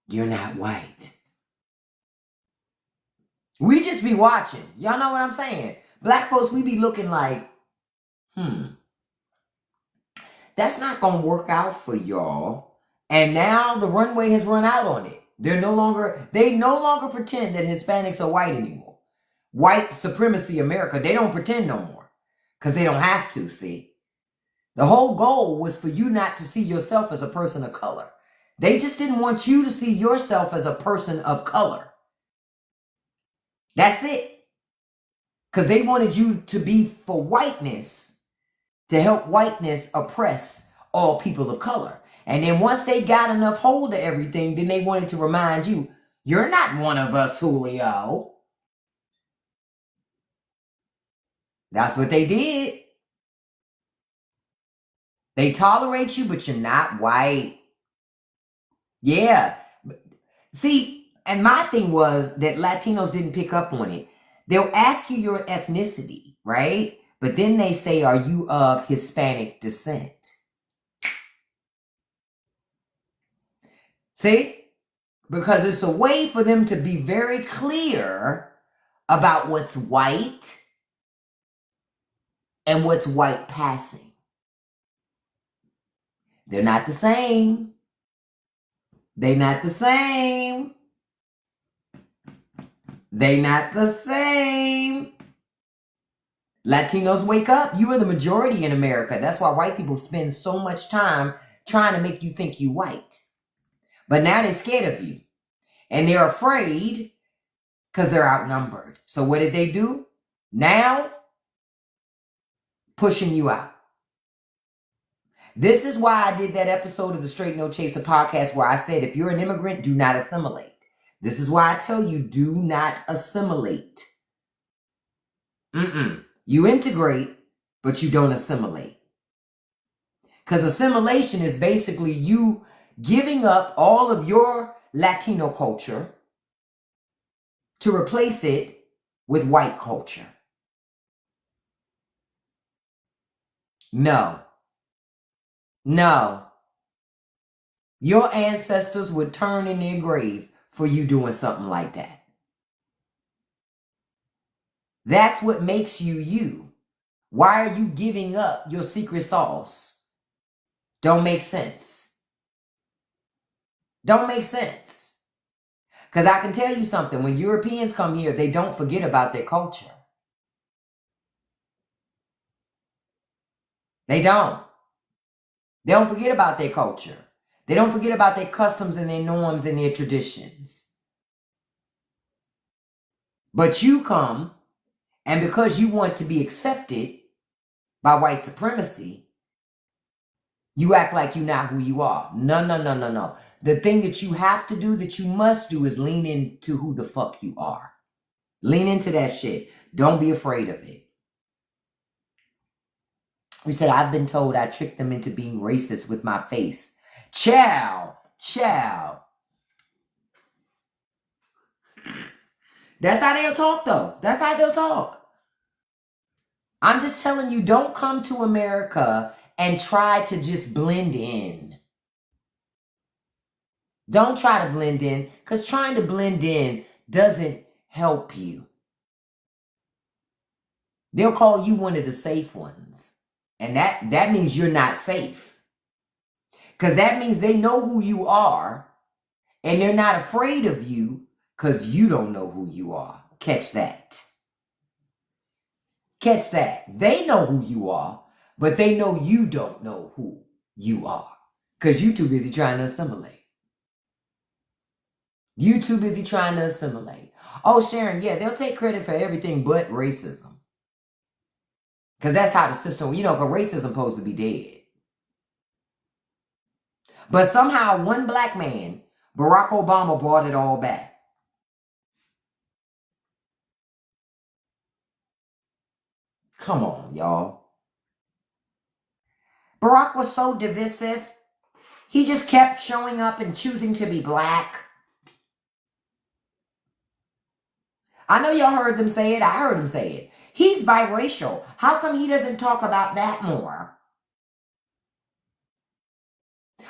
You're not white. We just be watching. Y'all know what I'm saying? Black folks, we be looking like, that's not going to work out for y'all. And now the runway has run out on it. They no longer pretend that Hispanics are white anymore. White supremacy America, they don't pretend no more. Because they don't have to, see. The whole goal was for you not to see yourself as a person of color. They just didn't want you to see yourself as a person of color. That's it. Because they wanted you to be for whiteness, to help whiteness oppress all people of color. And then once they got enough hold of everything, then they wanted to remind you, you're not one of us, Julio. That's what they did. They tolerate you, but you're not white. Yeah. See, and my thing was that Latinos didn't pick up on it. They'll ask you your ethnicity, right? But then they say, are you of Hispanic descent? See? Because it's a way for them to be very clear about what's white and what's white passing. They're not the same. They not the same. They not the same. Latinos, wake up. You are the majority in America. That's why white people spend so much time trying to make you think you white. But now they're scared of you. And they're afraid because they're outnumbered. So what did they do? Now, pushing you out. This is why I did that episode of the Straight No Chaser podcast where I said, if you're an immigrant, do not assimilate. This is why I tell you, do not assimilate. You integrate, but you don't assimilate. Because assimilation is basically you giving up all of your Latino culture to replace it with white culture. No. No. Your ancestors would turn in their grave for you doing something like that. That's what makes you you. Why are you giving up your secret sauce? Don't make sense. Don't make sense. Because I can tell you something. When Europeans come here, they don't forget about their culture. They don't. They don't forget about their culture. They don't forget about their customs and their norms and their traditions. But you come, and because you want to be accepted by white supremacy, you act like you're not who you are. No. The thing that you have to do, that you must do, is lean into who the fuck you are. Lean into that shit. Don't be afraid of it. We said, I've been told I tricked them into being racist with my face. Chow. That's how they'll talk, though. That's how they'll talk. I'm just telling you, don't come to America and try to just blend in. Don't try to blend in, because trying to blend in doesn't help you. They'll call you one of the safe ones. And that means you're not safe. Because that means they know who you are, and they're not afraid of you because you don't know who you are. Catch that. Catch that. They know who you are, but they know you don't know who you are because you're too busy trying to assimilate. You too busy trying to assimilate. Oh, Sharon, yeah, they'll take credit for everything but racism. Because that's how the system, because racism supposed to be dead. But somehow one black man, Barack Obama, brought it all back. Come on, y'all. Barack was so divisive. He just kept showing up and choosing to be black. I know y'all heard them say it. I heard him say it. He's biracial. How come he doesn't talk about that more?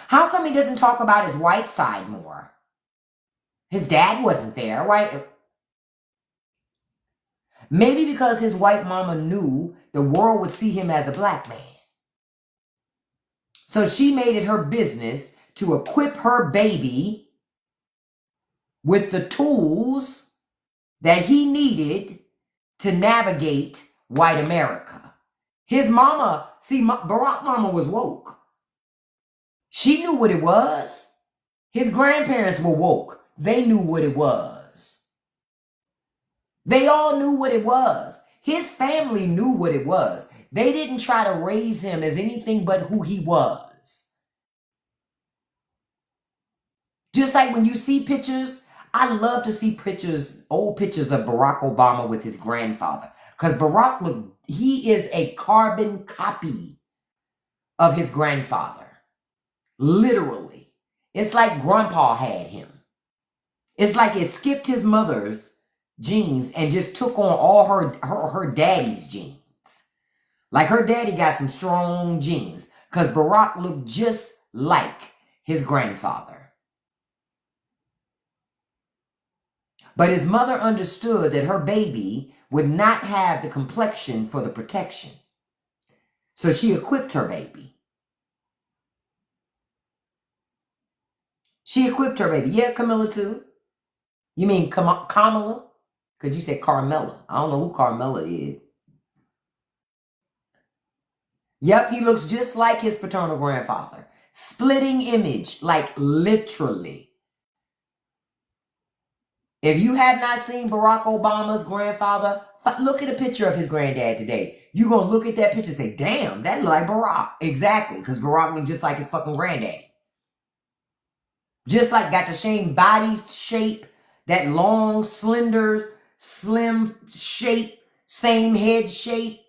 How come he doesn't talk about his white side more? His dad wasn't there. Why? Maybe because his white mama knew the world would see him as a black man. So she made it her business to equip her baby with the tools that he needed to navigate white America. His mama, Barack mama was woke. She knew what it was. His grandparents were woke. They knew what it was. They all knew what it was. His family knew what it was. They didn't try to raise him as anything but who he was. Just like when you see pictures, I love to see pictures, old pictures of Barack Obama with his grandfather. Because Barack, he is a carbon copy of his grandfather. Literally. It's like grandpa had him. It's like it skipped his mother's genes and just took on all her daddy's genes. Like her daddy got some strong genes because Barack looked just like his grandfather. But his mother understood that her baby would not have the complexion for the protection. So she equipped her baby. She equipped her baby. Yeah, Camilla too. You mean Kamala? Because you said Carmela. I don't know who Carmela is. Yep, he looks just like his paternal grandfather. Splitting image, like literally. If you have not seen Barack Obama's grandfather, look at a picture of his granddad today. You're going to look at that picture and say, damn, that look like Barack. Exactly, because Barack looked just like his fucking granddaddy. Just like got the same body shape, that long, slender, slim shape, same head shape.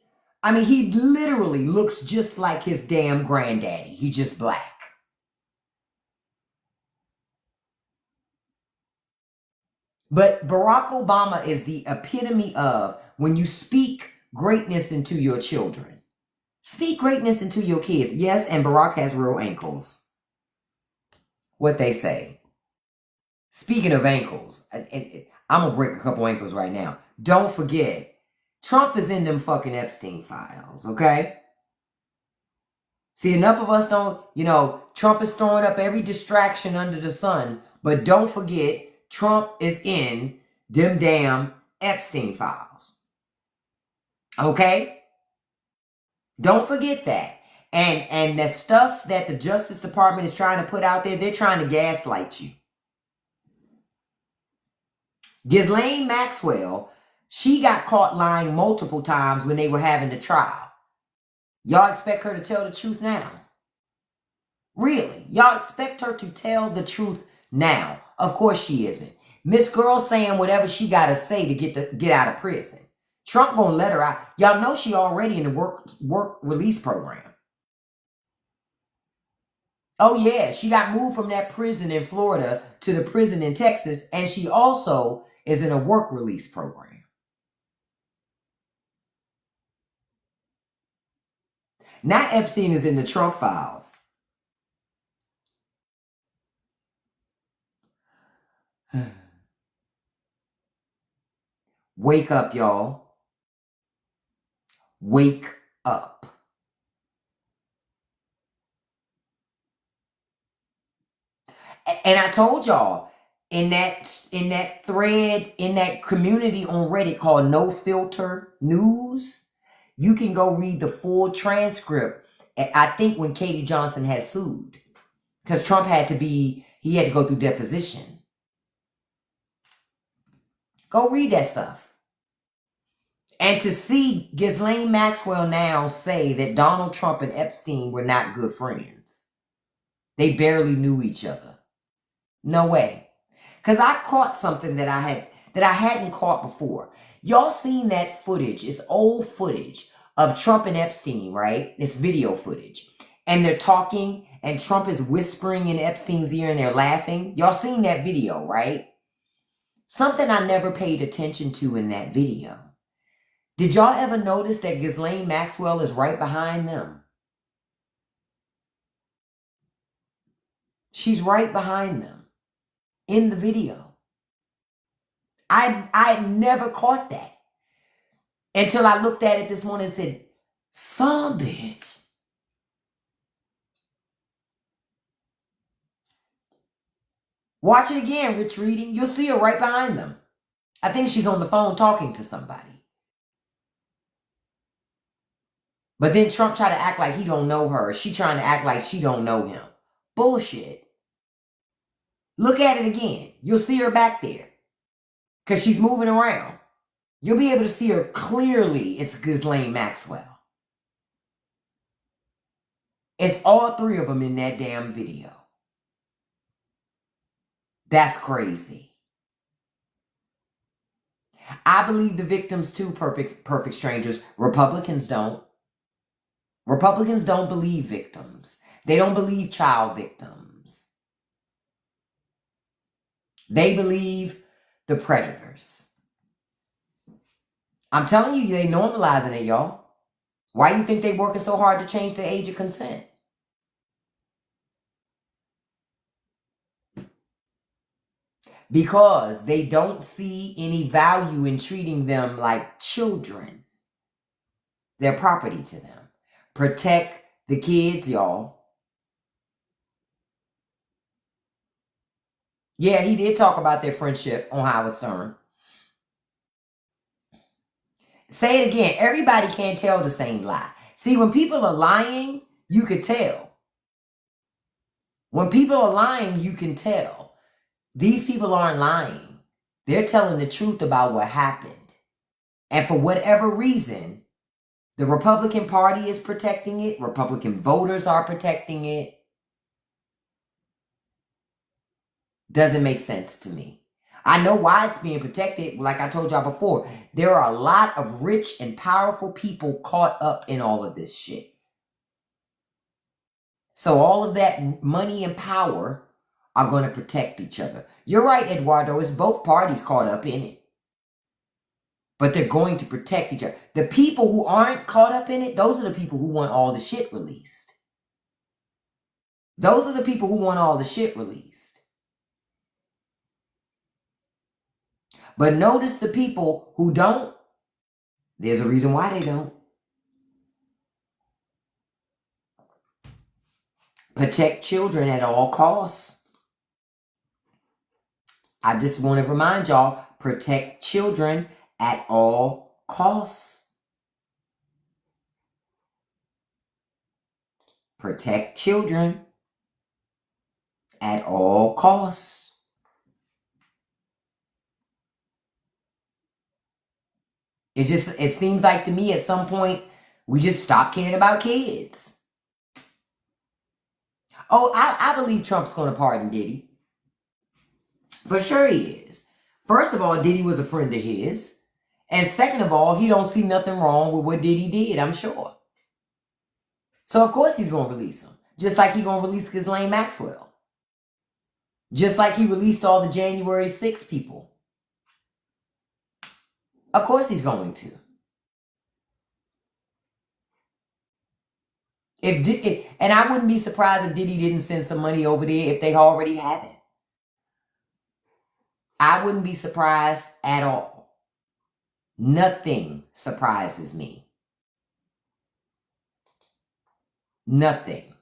I mean, he literally looks just like his damn granddaddy. He's just black. But Barack Obama is the epitome of when you speak greatness into your children. Speak greatness into your kids. Yes, and Barack has real ankles. What they say. Speaking of ankles, I'm going to break a couple ankles right now. Don't forget, Trump is in them fucking Epstein files, okay? See, enough of us don't, Trump is throwing up every distraction under the sun, but don't forget, Trump is in them damn Epstein files. Okay? Don't forget that. And the stuff that the Justice Department is trying to put out there, they're trying to gaslight you. Ghislaine Maxwell, she got caught lying multiple times when they were having the trial. Y'all expect her to tell the truth now? Really? Y'all expect her to tell the truth now? Of course she isn't. Miss Girl saying whatever she got to say to get out of prison. Trump gonna let her out. Y'all know she already in the work release program. Oh yeah, she got moved from that prison in Florida to the prison in Texas, and she also is in a work release program. Now Epstein is in the Trump files. Wake up, y'all. Wake up. And I told y'all, in that thread, in that community on Reddit called No Filter News, you can go read the full transcript. I think when Katie Johnson had sued, because Trump had to go through deposition. Go read that stuff. And to see Ghislaine Maxwell now say that Donald Trump and Epstein were not good friends. They barely knew each other. No way. Because I caught something that I hadn't caught before. Y'all seen that footage? It's old footage of Trump and Epstein, right? It's video footage. And they're talking and Trump is whispering in Epstein's ear and they're laughing. Y'all seen that video, right? Something I never paid attention to in that video. Did y'all ever notice that Ghislaine Maxwell is right behind them? She's right behind them in the video. I never caught that until I looked at it this morning and said, some bitch. Watch it again, Rich Reading. You'll see her right behind them. I think she's on the phone talking to somebody. But then Trump tried to act like he don't know her. She trying to act like she don't know him. Bullshit. Look at it again. You'll see her back there. Because she's moving around. You'll be able to see her clearly. It's Ghislaine Maxwell. It's all three of them in that damn video. That's crazy. I believe the victims too, perfect strangers. Republicans don't. Republicans don't believe victims. They don't believe child victims. They believe the predators. I'm telling you, they normalizing it, y'all. Why you think they working so hard to change the age of consent? Because they don't see any value in treating them like children. They're property to them. Protect the kids, y'all. Yeah, he did talk about their friendship on Howard Stern. Say it again. Everybody can't tell the same lie. See, when people are lying, you could tell. When people are lying, you can tell. These people aren't lying. They're telling the truth about what happened. And for whatever reason, the Republican Party is protecting it. Republican voters are protecting it. Doesn't make sense to me. I know why it's being protected. Like I told y'all before, there are a lot of rich and powerful people caught up in all of this shit. So all of that money and power are going to protect each other. You're right, Eduardo. It's both parties caught up in it. But they're going to protect each other. The people who aren't caught up in it, those are the people who want all the shit released. Those are the people who want all the shit released. But notice the people who don't, there's a reason why they don't. Protect children at all costs. I just want to remind y'all, protect children at all costs. Protect children at all costs. It seems like to me at some point, we just stop caring about kids. Oh, I believe Trump's going to pardon Diddy. For sure he is. First of all, Diddy was a friend of his. And second of all, he don't see nothing wrong with what Diddy did, I'm sure. So of course he's going to release him. Just like he's going to release Ghislaine Maxwell. Just like he released all the January 6 people. Of course he's going to. And I wouldn't be surprised if Diddy didn't send some money over there if they already have it. I wouldn't be surprised at all. Nothing surprises me. Nothing.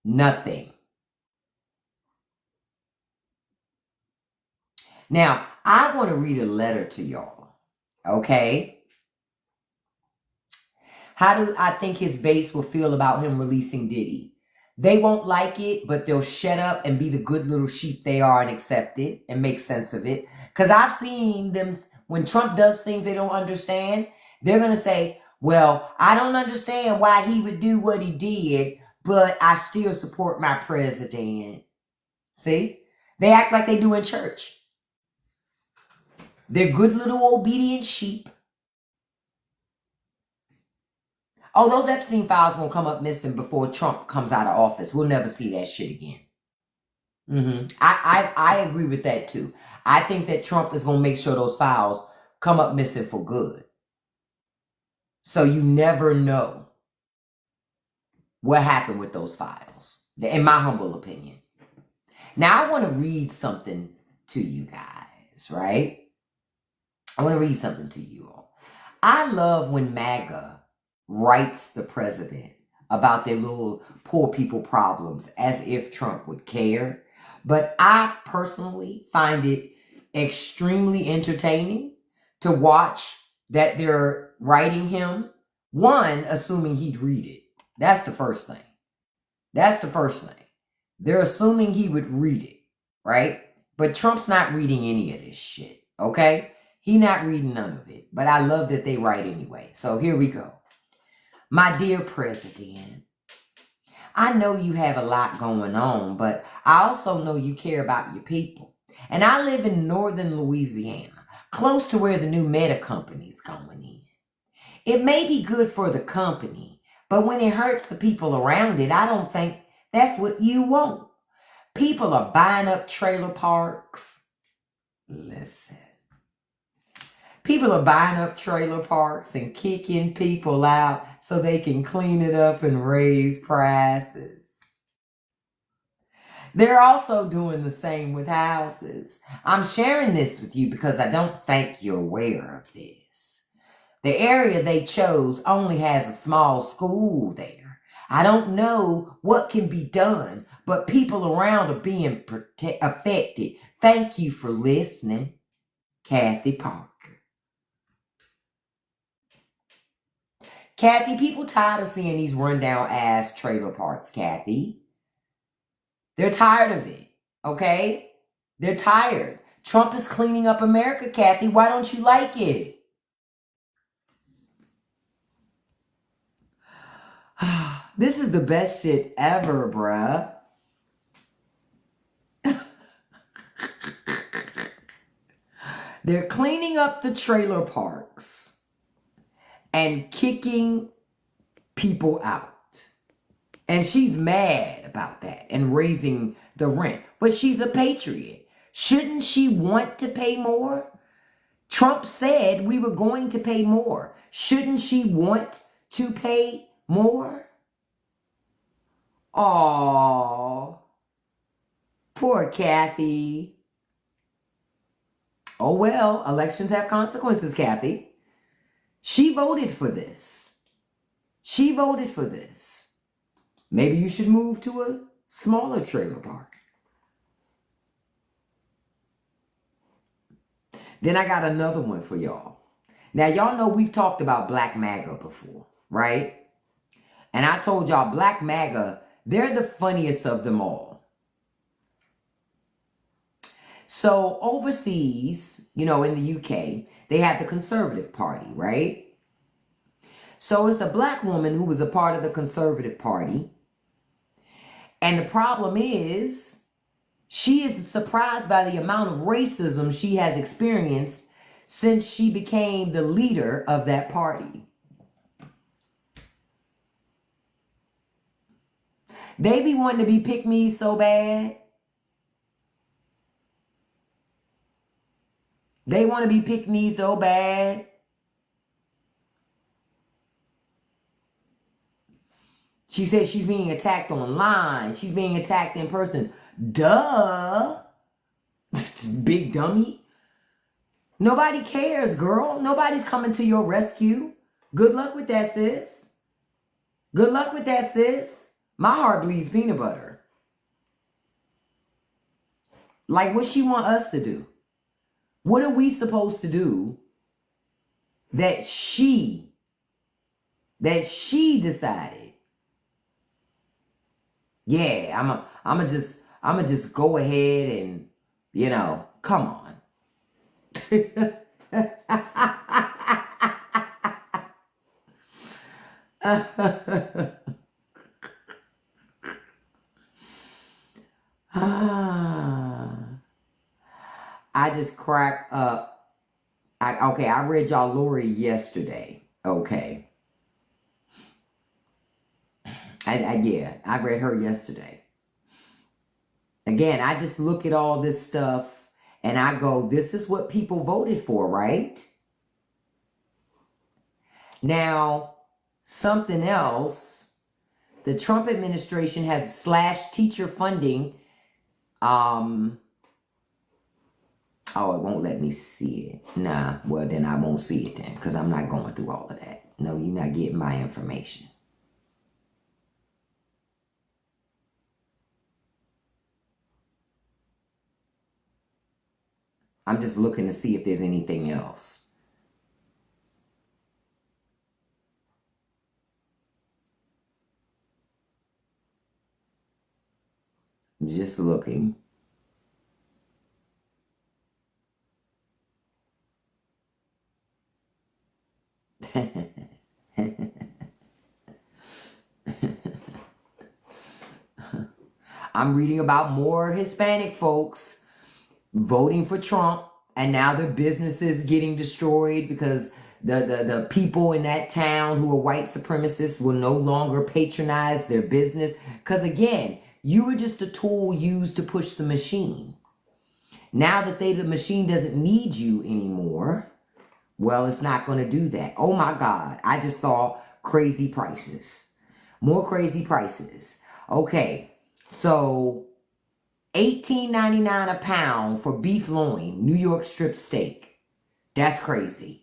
Nothing. Now, I want to read a letter to y'all, okay? How do I think his base will feel about him releasing Diddy? They won't like it, but they'll shut up and be the good little sheep they are and accept it and make sense of it. Because I've seen them, when Trump does things they don't understand, they're going to say, well, I don't understand why he would do what he did, but I still support my president. See? They act like they do in church. They're good little obedient sheep. Oh, those Epstein files won't come up missing before Trump comes out of office. We'll never see that shit again. I agree with that too. I think that Trump is going to make sure those files come up missing for good. So you never know what happened with those files, in my humble opinion. Now I want to read something to you guys, right? I want to read something to you all. I love when MAGA writes the president about their little poor people problems as if Trump would care. But I personally find it extremely entertaining to watch that they're writing him, one, assuming he'd read it. That's the first thing. That's the first thing. They're assuming he would read it, right? But Trump's not reading any of this shit, okay? He not reading none of it. But I love that they write anyway. So here we go. My dear president, I know you have a lot going on, but I also know you care about your people. And I live in northern Louisiana, close to where the new Meta company's going in. It may be good for the company, but when it hurts the people around it, I don't think that's what you want. People are buying up trailer parks. Listen. People are buying up trailer parks and kicking people out so they can clean it up and raise prices. They're also doing the same with houses. I'm sharing this with you because I don't think you're aware of this. The area they chose only has a small school there. I don't know what can be done, but people around are being affected. Thank you for listening, Kathy Parker. Kathy, people tired of seeing these rundown ass trailer parks, Kathy. They're tired of it, okay? They're tired. Trump is cleaning up America, Kathy. Why don't you like it? This is the best shit ever, bruh. They're cleaning up the trailer parks and kicking people out. And she's mad about that and raising the rent. But she's a patriot. Shouldn't she want to pay more? Trump said we were going to pay more. Shouldn't she want to pay more? Aww. Poor Kathy. Oh well, elections have consequences, Kathy. She voted for this. She voted for this. Maybe you should move to a smaller trailer park. Then I got another one for y'all. Now, y'all know we've talked about Black MAGA before, right? And I told y'all Black MAGA, they're the funniest of them all. So overseas, in the UK, they have the Conservative Party, right? So it's a black woman who was a part of the Conservative Party. And the problem is, she is surprised by the amount of racism she has experienced since she became the leader of that party. They be wanting to be pick-me's so bad. They want to be pick-me's so bad. She says she's being attacked online. She's being attacked in person. Duh. Big dummy. Nobody cares, girl. Nobody's coming to your rescue. Good luck with that, sis. Good luck with that, sis. My heart bleeds peanut butter. Like, what she want us to do? What are we supposed to do that she decided? Yeah, I'ma just go ahead and, come on. I just crack up. I read y'all Lori yesterday. Okay. I read her yesterday. Again, I just look at all this stuff and I go, this is what people voted for, right? Now, something else, the Trump administration has slashed teacher funding. Oh, it won't let me see it. Nah, well, then I won't see it then, because I'm not going through all of that. No, you're not getting my information. I'm just looking to see if there's anything else. I'm just looking. I'm reading about more Hispanic folks voting for Trump, and now their businesses getting destroyed because the people in that town who are white supremacists will no longer patronize their business. Because again, you were just a tool used to push the machine. Now that the machine doesn't need you anymore, well, it's not going to do that. Oh my God, I just saw crazy prices. More crazy prices. Okay, so $18.99 a pound for beef loin, New York strip steak. That's crazy.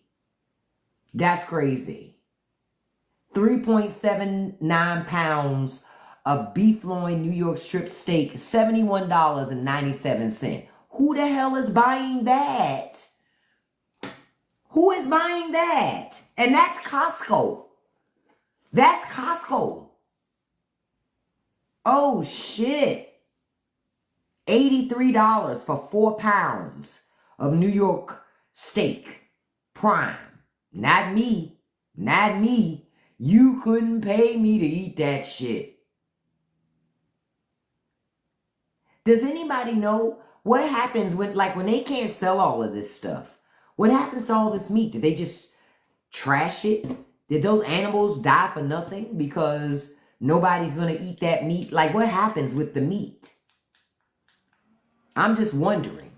That's crazy. 3.79 pounds of beef loin, New York strip steak, $71.97. Who the hell is buying that? Who is buying that? And that's Costco. That's Costco. Oh, shit. $83 for 4 pounds of New York steak. Prime. Not me. Not me. You couldn't pay me to eat that shit. Does anybody know what happens when they can't sell all of this stuff? What happens to all this meat? Did they just trash it? Did those animals die for nothing because nobody's going to eat that meat? Like, what happens with the meat? I'm just wondering.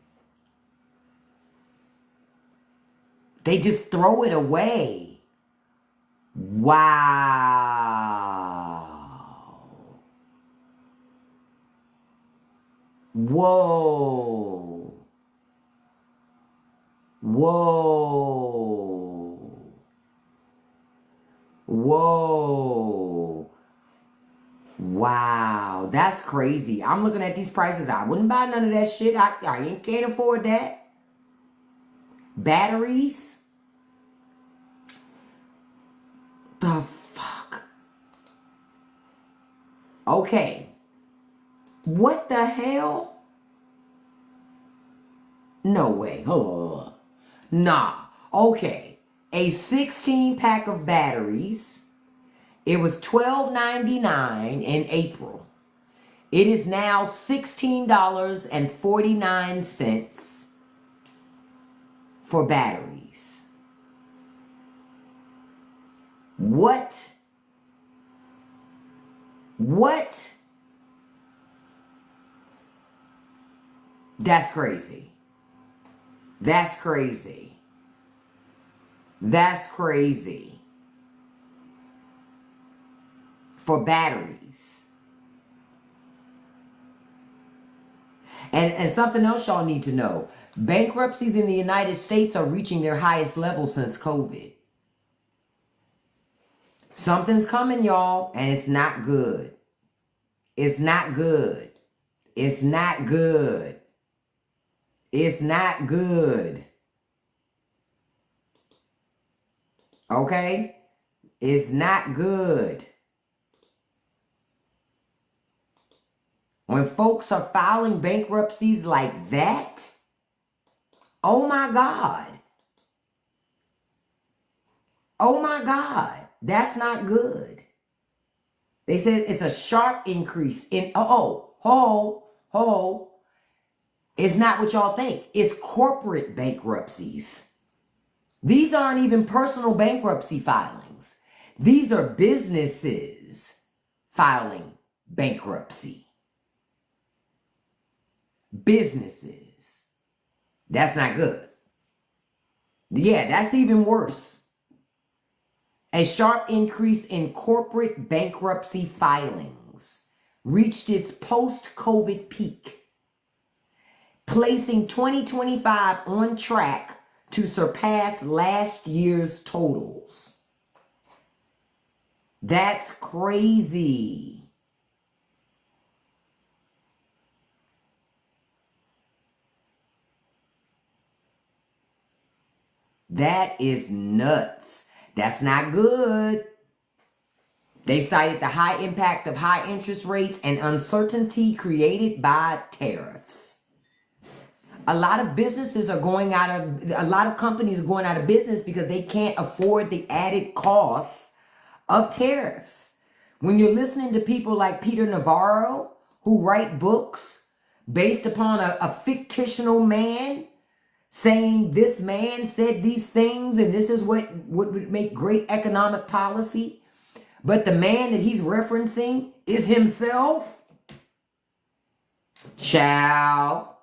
They just throw it away. Wow. Whoa. Whoa. Whoa. Wow. That's crazy. I'm looking at these prices. I wouldn't buy none of that shit. I can't afford that. Batteries. The fuck? Okay. What the hell? No way. Hold on. Nah. Okay. A 16 pack of batteries. It was $12.99 in April. It is now $16.49 for batteries. What? What? That's crazy. That's crazy. That's crazy. For batteries. And something else y'all need to know. Bankruptcies in the United States are reaching their highest level since COVID. Something's coming, y'all, and it's not good. It's not good. It's not good. It's not good. Okay? It's not good. When folks are filing bankruptcies like that, oh my God. Oh my God. That's not good. They said it's a sharp increase in, it's not what y'all think. It's corporate bankruptcies. These aren't even personal bankruptcy filings. These are businesses filing bankruptcy. Businesses. That's not good. Yeah, that's even worse. A sharp increase in corporate bankruptcy filings reached its post-COVID peak, placing 2025 on track to surpass last year's totals. That's crazy. That is nuts. That's not good. They cited the high impact of high interest rates and uncertainty created by tariffs. A lot of companies are going out of business because they can't afford the added costs of tariffs. When you're listening to people like Peter Navarro, who write books based upon a fictional man saying this man said these things and this is what would make great economic policy, but the man that he's referencing is himself? Ciao.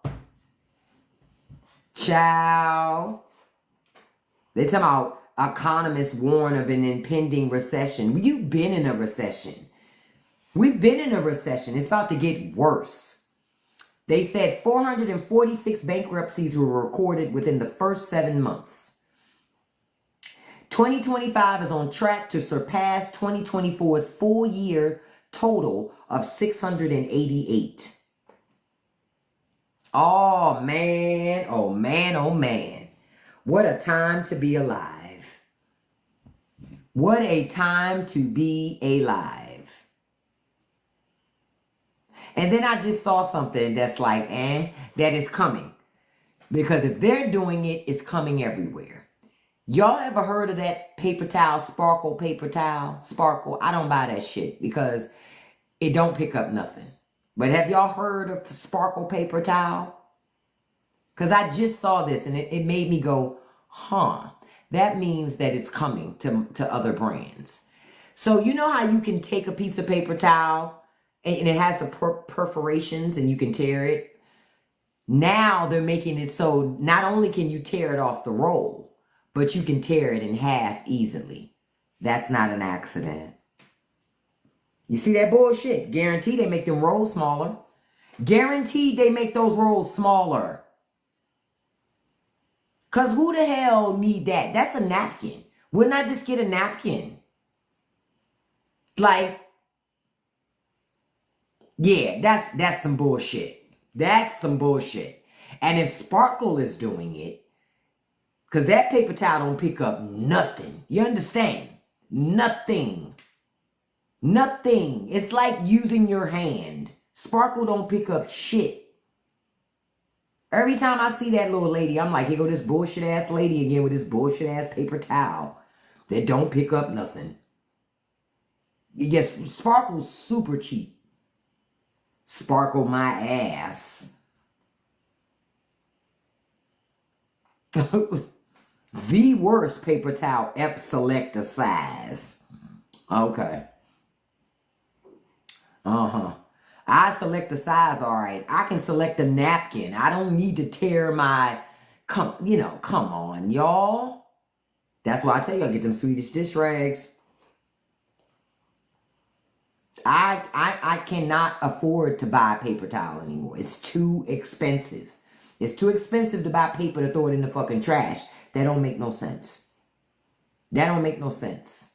They're talking about economists warn of an impending recession. You've been in a recession. We've been in a recession. It's about to get worse. They said 446 bankruptcies were recorded within the first 7 months. 2025 is on track to surpass 2024's full year total of 688. Oh man, oh man, oh man. What a time to be alive. What a time to be alive. And then I just saw something that's like, that is coming. Because if they're doing it, it's coming everywhere. Y'all ever heard of that paper towel, Sparkle paper towel? Sparkle, I don't buy that shit because it don't pick up nothing. But have y'all heard of the Sparkle paper towel? Because I just saw this and it made me go, that means that it's coming to other brands. So you know how you can take a piece of paper towel and it has the perforations and you can tear it? Now they're making it so not only can you tear it off the roll, but you can tear it in half easily. That's not an accident. You see that bullshit? Guaranteed they make them rolls smaller. Guaranteed they make those rolls smaller. Because who the hell need that? That's a napkin. Wouldn't I just get a napkin? Like, yeah, that's some bullshit. That's some bullshit. And if Sparkle is doing it, because that paper towel don't pick up nothing. You understand? Nothing. Nothing. It's like using your hand. Sparkle don't pick up shit. Every time I see that little lady, I'm like, here go this bullshit ass lady again with this bullshit ass paper towel that don't pick up nothing. Yes, Sparkle's super cheap. Sparkle my ass. The worst paper towel, select a size. Okay. I select the size, all right. I can select a napkin. I don't need to tear my, come on, y'all. That's why I tell you, I get them Swedish dish rags. I cannot afford to buy a paper towel anymore. It's too expensive. It's too expensive to buy paper to throw it in the fucking trash. That don't make no sense. That don't make no sense.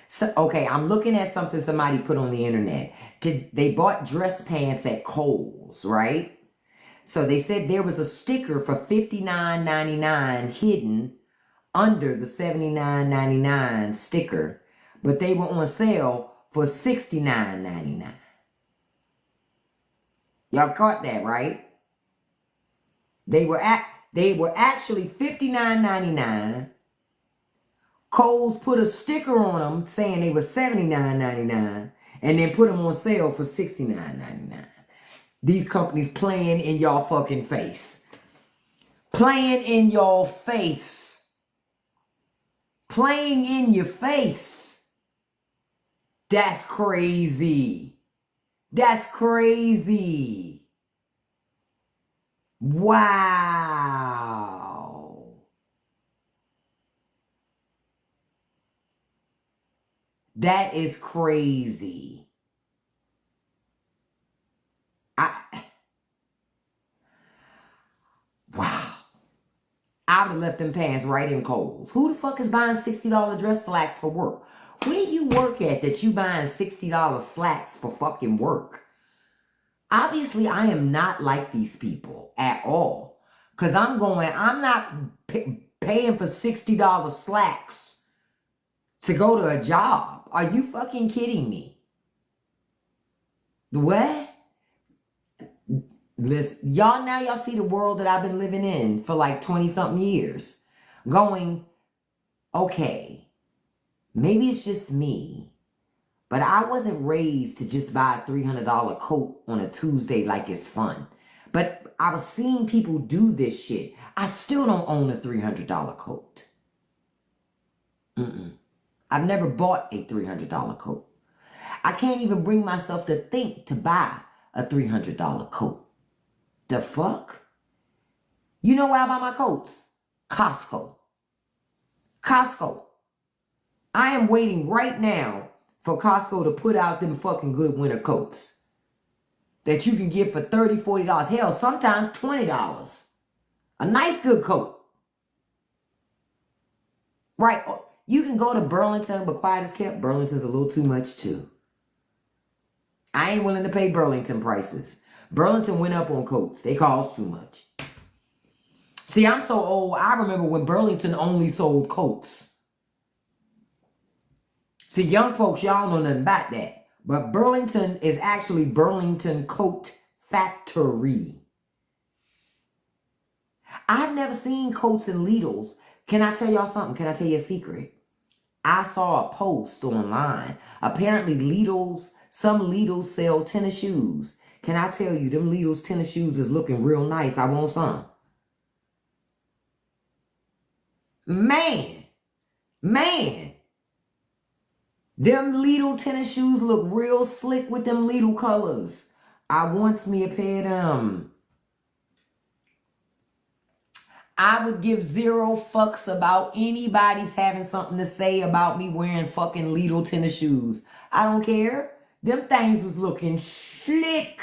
So, okay, I'm looking at something somebody put on the internet. They bought dress pants at Kohl's, right? So they said there was a sticker for $59.99 hidden under the $79.99 sticker, but they were on sale for $69.99. Y'all caught that, right? They were actually $59.99. Kohl's put a sticker on them saying they were $79.99 and then put them on sale for $69.99. These companies playing in y'all fucking face. Playing in your face. Playing in your face. That's crazy. That's crazy. Wow. That is crazy. Wow. I would have left them pants right in Kohl's. Who the fuck is buying $60 dress slacks for work? Where you work at that you buying $60 slacks for fucking work? Obviously, I am not like these people at all. Because I'm not paying for $60 slacks to go to a job. Are you fucking kidding me? What? Listen, y'all see the world that I've been living in for like 20-something years. Going, okay, maybe it's just me, But I wasn't raised to just buy a $300 coat on a Tuesday like it's fun. But I was seeing people do this shit. I still don't own a $300 coat. I've never bought a $300 coat. I can't even bring myself to think to buy a $300 coat. The fuck? You know where I buy my coats? Costco. Costco. I am waiting right now for Costco to put out them fucking good winter coats that you can get for $30, $40. Hell, sometimes $20. A nice good coat. Right. You can go to Burlington, but quiet as kept, Burlington's a little too much too. I ain't willing to pay Burlington prices. Burlington went up on coats. They cost too much. See, I'm so old, I remember when Burlington only sold coats. See, young folks, y'all know nothing about that. But Burlington is actually Burlington Coat Factory. I've never seen coats in Lidl's. Can I tell y'all something? Can I tell you a secret? I saw a post online. Apparently Lidl's, some Lidl's sell tennis shoes. Can I tell you, them Lidl's tennis shoes is looking real nice. I want some. Man. Them Lidl tennis shoes look real slick with them Lidl colors. I wants me a pair of them. I would give zero fucks about anybody's having something to say about me wearing fucking Lidl tennis shoes. I don't care. Them things was looking slick.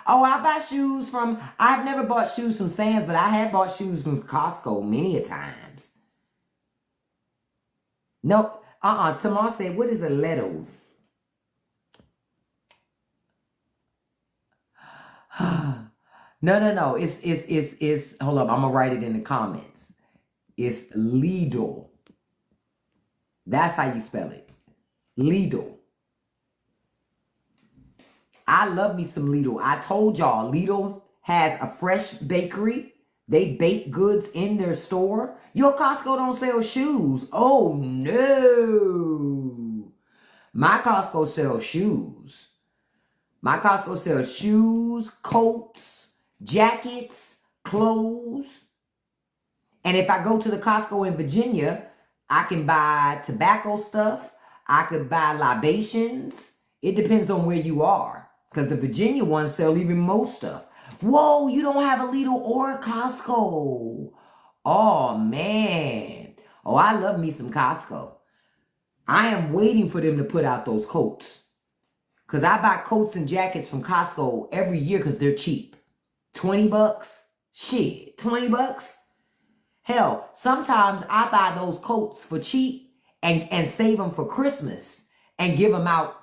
Oh, I buy shoes from, I've never bought shoes from Sam's, but I have bought shoes from Costco many a times. No, Tamar said, what is a Letos? No. It's, hold up. I'm going to write it in the comments. It's Lidl. That's how you spell it. Lidl. I love me some Lidl. I told y'all, Lidl has a fresh bakery. They bake goods in their store. Your Costco don't sell shoes. Oh, no. My Costco sells shoes. My Costco sells shoes, coats, jackets, clothes. And if I go to the Costco in Virginia, I can buy tobacco stuff. I could buy libations. It depends on where you are. Because the Virginia ones sell even more stuff. Whoa, you don't have a Lidl or a Costco. Oh, man. Oh, I love me some Costco. I am waiting for them to put out those coats. Because I buy coats and jackets from Costco every year because they're cheap. $20? Shit, $20? Hell, sometimes I buy those coats for cheap and save them for Christmas and give them out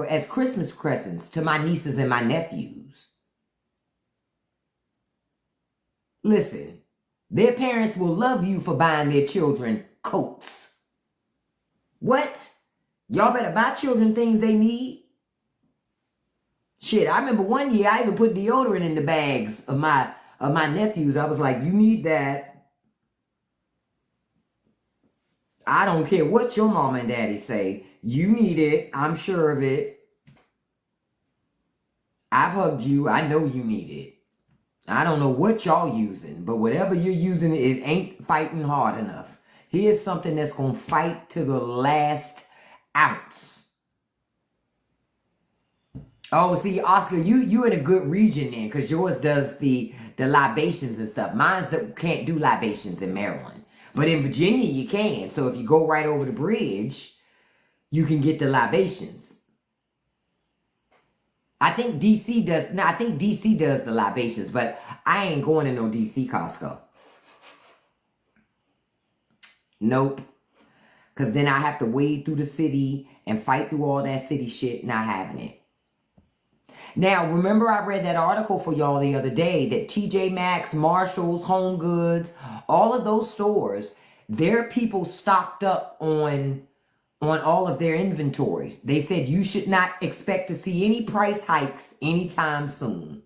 as Christmas presents to my nieces and my nephews. Listen, their parents will love you for buying their children coats. What? Y'all better buy children things they need. Shit, I remember one year I even put deodorant in the bags of my nephews. I was like, you need that. I don't care what your mom and daddy say. You need it. I'm sure of it. I've hugged you. I know you need it. I don't know what y'all using, but whatever you're using, it ain't fighting hard enough. Here's something that's going to fight to the last ounce. Oh, see, Oscar, you in a good region then, because yours does the libations and stuff. Mine's can't do libations in Maryland. But in Virginia, you can. So if you go right over the bridge, you can get the libations. I think DC does. No, I think DC does the libations, but I ain't going to no DC Costco. Nope. Because then I have to wade through the city and fight through all that city shit, not having it. Now, remember I read that article for y'all the other day that TJ Maxx, Marshalls, Home Goods, all of those stores, their people stocked up on all of their inventories. They said you should not expect to see any price hikes anytime soon.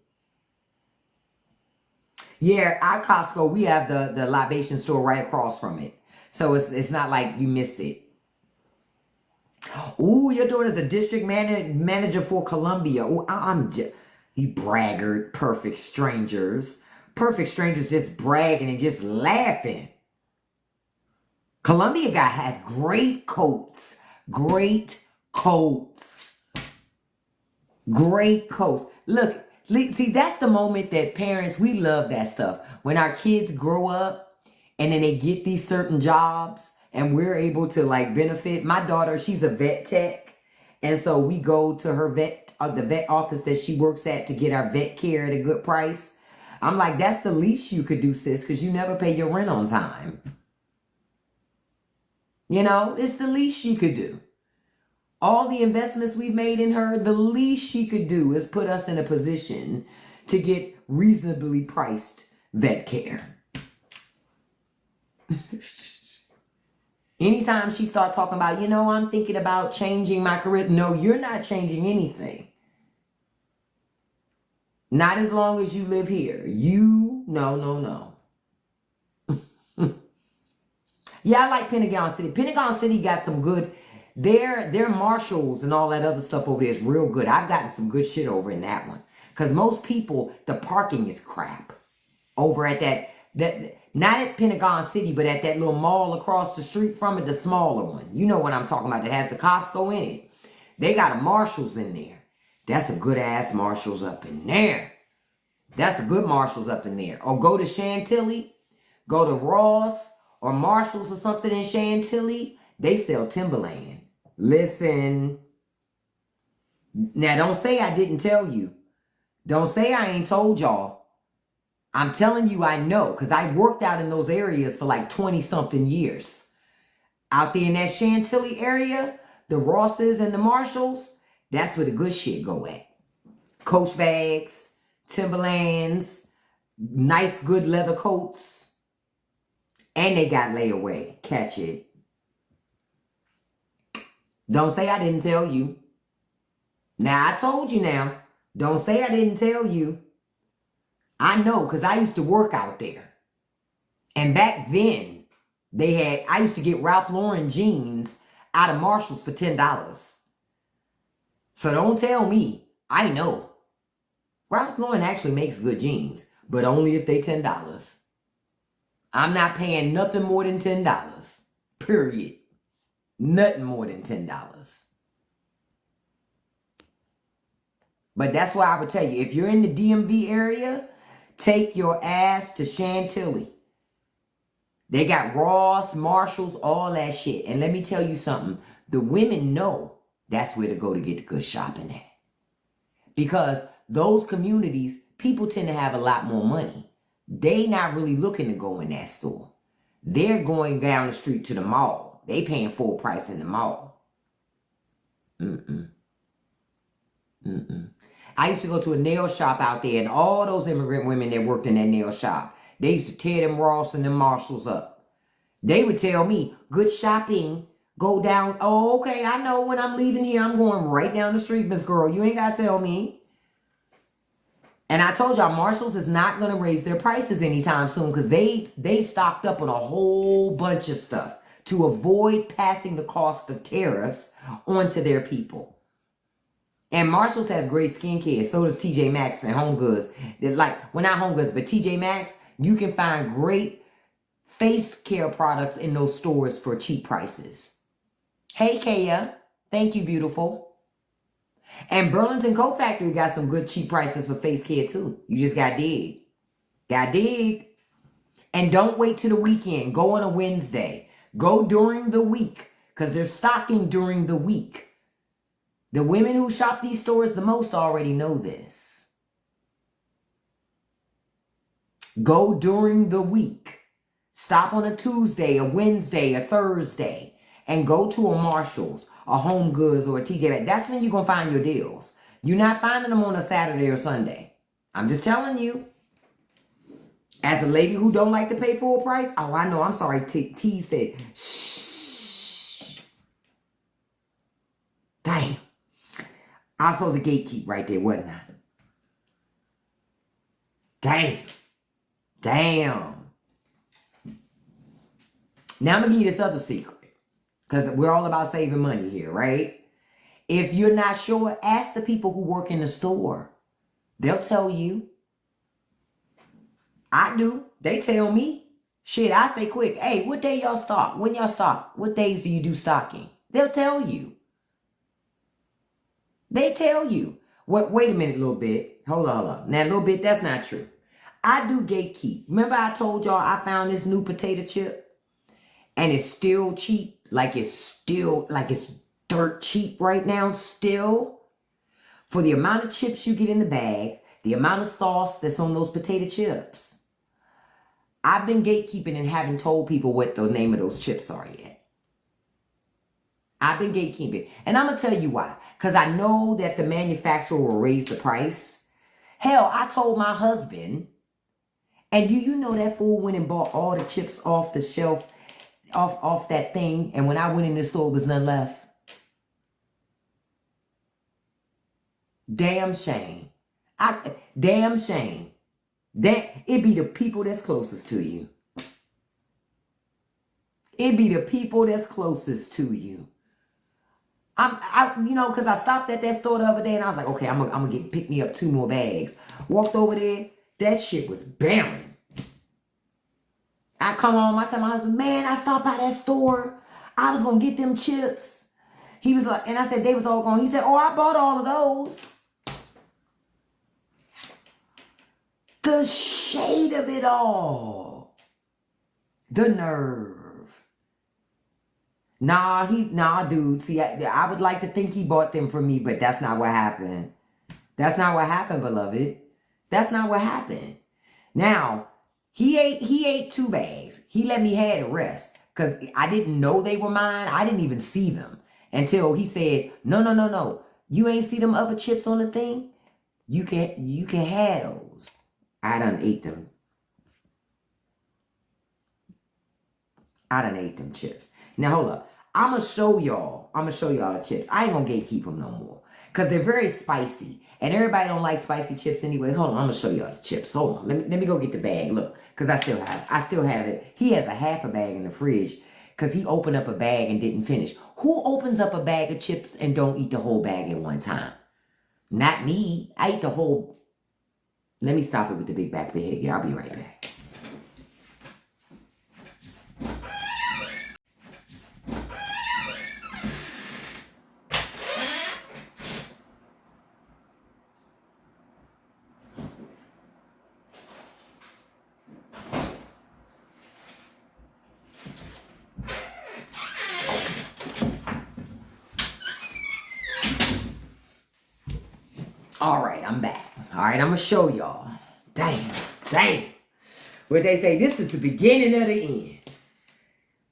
Yeah, at Costco, we have the libation store right across from it. So it's not like you miss it. Oh, your daughter's a district manager for Columbia. Oh, I'm just, you braggart, perfect strangers. Perfect strangers just bragging and just laughing. Columbia guy has great coats. Great coats. Great coats. Look, see, that's the moment that parents, we love that stuff. When our kids grow up and then they get these certain jobs and we're able to like benefit. My daughter, she's a vet tech. And so we go to her the vet office that she works at to get our vet care at a good price. I'm like, that's the least you could do, sis, because you never pay your rent on time. You know, it's the least she could do. All the investments we've made in her, the least she could do is put us in a position to get reasonably priced vet care. Anytime she starts talking about, you know, I'm thinking about changing my career. No, you're not changing anything. Not as long as you live here. No. Yeah, I like Pentagon City. Pentagon City got some good, their marshals and all that other stuff over there is real good. I've gotten some good shit over in that one. Because most people, the parking is crap. Over at that, not at Pentagon City, but at that little mall across the street from it, the smaller one. You know what I'm talking about, that has the Costco in it. They got a Marshalls in there. That's a good ass Marshalls up in there. That's a good Marshalls up in there. Or go to Chantilly, go to Ross or Marshalls or something in Chantilly. They sell Timberland. Listen. Now don't say I didn't tell you. Don't say I ain't told y'all. I'm telling you I know, because I worked out in those areas for like 20-something years. Out there in that Chantilly area, the Rosses and the Marshalls, that's where the good shit go at. Coach bags, Timberlands, nice good leather coats. And they got layaway. Catch it. Don't say I didn't tell you. Now, I told you now. Don't say I didn't tell you. I know, because I used to work out there. And back then, I used to get Ralph Lauren jeans out of Marshalls for $10. So don't tell me. I know. Ralph Lauren actually makes good jeans, but only if they $10. I'm not paying nothing more than $10. Period. Nothing more than $10. But that's why I would tell you, if you're in the DMV area, take your ass to Chantilly. They got Ross, Marshalls, all that shit. And let me tell you something. The women know that's where to go to get the good shopping at. Because those communities, people tend to have a lot more money. They not really looking to go in that store. They're going down the street to the mall. They paying full price in the mall. I used to go to a nail shop out there, and all those immigrant women that worked in that nail shop, they used to tear them Ross and them Marshalls up. They would tell me, good shopping, go down. Oh, okay, I know when I'm leaving here, I'm going right down the street, Miss Girl. You ain't got to tell me. And I told y'all, Marshalls is not going to raise their prices anytime soon, because they stocked up on a whole bunch of stuff to avoid passing the cost of tariffs onto their people. And Marshalls has great skincare. So does TJ Maxx and Home Goods. They're like, well, not Home Goods, but TJ Maxx, you can find great face care products in those stores for cheap prices. Hey, Kaya. Thank you, beautiful. And Burlington Coat Factory got some good cheap prices for face care, too. You just got to dig. Got to dig. And don't wait till the weekend. Go on a Wednesday. Go during the week, because they're stocking during the week. The women who shop these stores the most already know this. Go during the week. Stop on a Tuesday, a Wednesday, a Thursday, and go to a Marshalls, a Home Goods, or a TJ Maxx. That's when you're going to find your deals. You're not finding them on a Saturday or Sunday. I'm just telling you. As a lady who don't like to pay full price, oh, I know, I'm sorry, T said, shh. Damn. I was supposed to gatekeep right there, wasn't I? Damn. Now I'm going to give you this other secret. because we're all about saving money here, right? If you're not sure, ask the people who work in the store. They'll tell you. I do. They tell me. Shit, I say quick. Hey, what day y'all stock? When y'all stock? What days do you do stocking? They'll tell you. They tell you. Wait a minute, little bit. Hold on. Now, a little bit, that's not true. I do gatekeep. Remember I told y'all I found this new potato chip? And it's still cheap. Like it's dirt cheap right now still. For the amount of chips you get in the bag, the amount of sauce that's on those potato chips. I've been gatekeeping and haven't told people what the name of those chips are yet. I've been gatekeeping. And I'm going to tell you why. Because I know that the manufacturer will raise the price. Hell, I told my husband, and do you know that fool went and bought all the chips off the shelf, off that thing, and when I went in the store, there was none left? Damn shame. Damn shame. It be the people that's closest to you. It be the people that's closest to you. Because I stopped at that store the other day and I was like, okay, I'm gonna pick me up 2 more bags. Walked over there, that shit was barren. I come home, I tell my husband, man, I stopped by that store. I was gonna get them chips. He was like, and I said, they was all gone. He said, oh, I bought all of those. The shade of it all. The nerve. Nah, dude. See, I would like to think he bought them for me, but that's not what happened. That's not what happened, beloved. That's not what happened. Now, he ate 2 bags. He let me have the rest because I didn't know they were mine. I didn't even see them until he said, no. You ain't see them other chips on the thing? You can have those. I done ate them. I done ate them chips. Now, hold up. I'm going to show y'all the chips. I ain't going to gatekeep them no more. Because they're very spicy. And everybody don't like spicy chips anyway. Hold on. I'm going to show y'all the chips. Hold on. Let me go get the bag. Look. Because I still have it. He has a half a bag in the fridge. Because he opened up a bag and didn't finish. Who opens up a bag of chips and don't eat the whole bag at one time? Not me. I eat the whole... Let me stop it with the big back behavior. I'll be right back. All right, I'm back. All right, I'm going to show y'all. Damn. What they say, this is the beginning of the end.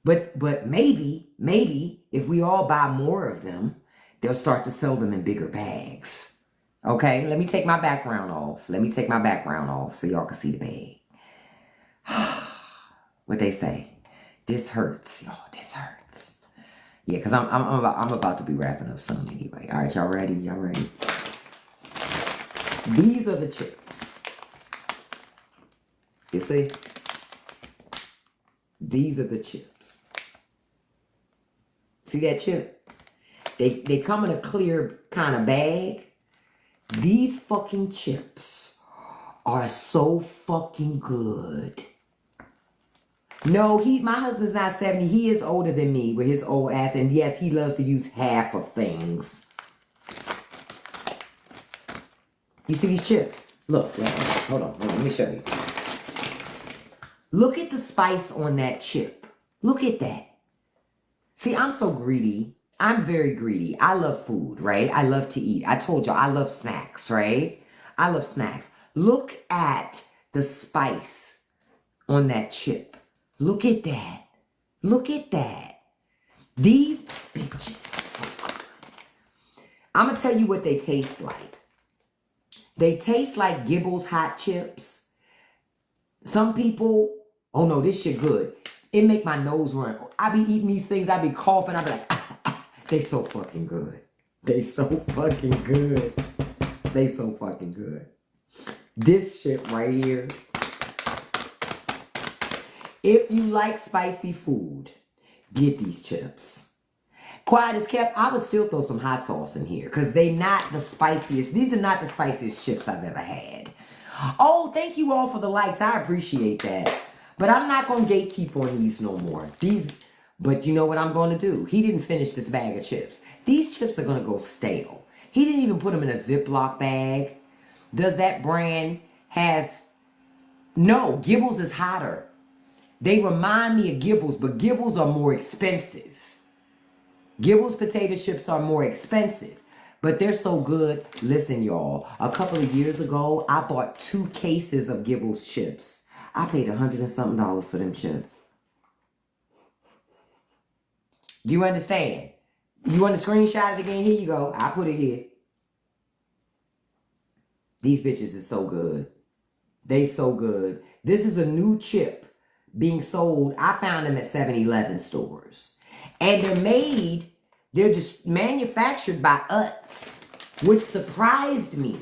But maybe, if we all buy more of them, they'll start to sell them in bigger bags. Okay, let me take my background off. So y'all can see the bag. What they say, this hurts, y'all. This hurts. Yeah, because I'm about to be wrapping up soon anyway. All right, y'all ready? These are the chips. You see? These are the chips. See that chip? They come in a clear kind of bag. These fucking chips are so fucking good. No, my husband's not 70. He is older than me with his old ass. And yes, he loves to use half of things. You see these chips? Look, hold on, let me show you. Look at the spice on that chip. Look at that. See, I'm so greedy. I'm very greedy. I love food, right? I love to eat. I told y'all I love snacks, right? I love snacks. Look at the spice on that chip. Look at that. Look at that. These bitches are so good. I'm going to tell you what they taste like. They taste like Gibbles hot chips. Some people, oh no, this shit good. It make my nose run. I be eating these things, I be coughing, I be like, they so fucking good. They so fucking good. They so fucking good. This shit right here. If you like spicy food, get these chips. quiet as kept, I would still throw some hot sauce in here because they not the spiciest. These are not the spiciest chips I've ever had. Oh, thank you all for the likes. I appreciate that. But I'm not going to gatekeep on these no more. But you know what I'm going to do? He didn't finish this bag of chips. These chips are going to go stale. He didn't even put them in a Ziploc bag. Does that brand has... No, Gibbles is hotter. They remind me of Gibbles, but Gibbles are more expensive. Gibbles potato chips are more expensive, but they're so good. Listen, y'all, a couple of years ago, I bought 2 cases of Gibbles chips. I paid $100 and something for them chips. Do you understand? You want to screenshot it again? Here you go. I put it here. These bitches is so good. They so good. This is a new chip being sold. I found them at 7-Eleven stores. And they're just manufactured by Utz, which surprised me.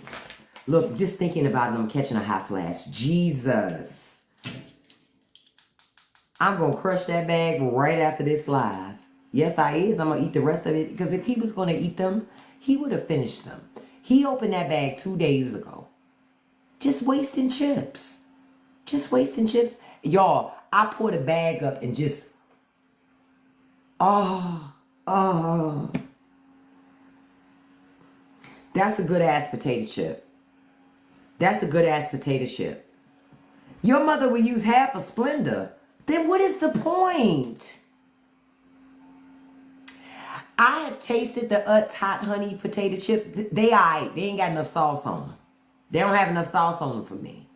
Look, just thinking about them catching a hot flash. Jesus. I'm going to crush that bag right after this live. Yes, I is. I'm going to eat the rest of it. Because if he was going to eat them, he would have finished them. He opened that bag 2 days ago. Just wasting chips. Just wasting chips. Y'all, I poured a bag up and just... Oh. That's a good ass potato chip. That's a good ass potato chip. Your mother would use half a Splenda. Then what is the point? I have tasted the Utz Hot Honey potato chip. They ain't got enough sauce on them. They don't have enough sauce on them for me.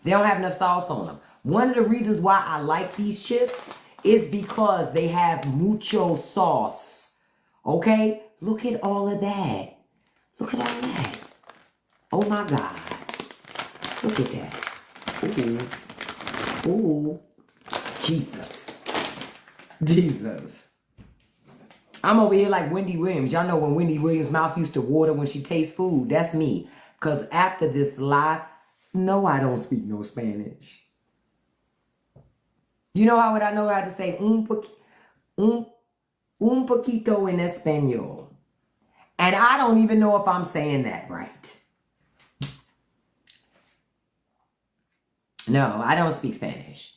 They don't have enough sauce on them. One of the reasons why I like these chips is because they have mucho sauce. Okay? Look at all of that. Look at all that. Oh my God. Look at that. Ooh. Ooh. Jesus. Jesus. I'm over here like Wendy Williams. Y'all know when Wendy Williams' mouth used to water when she tastes food. That's me. Because after this live, no, I don't speak no Spanish. You know how would I know how to say un poquito en español? And I don't even know if I'm saying that right. No, I don't speak Spanish.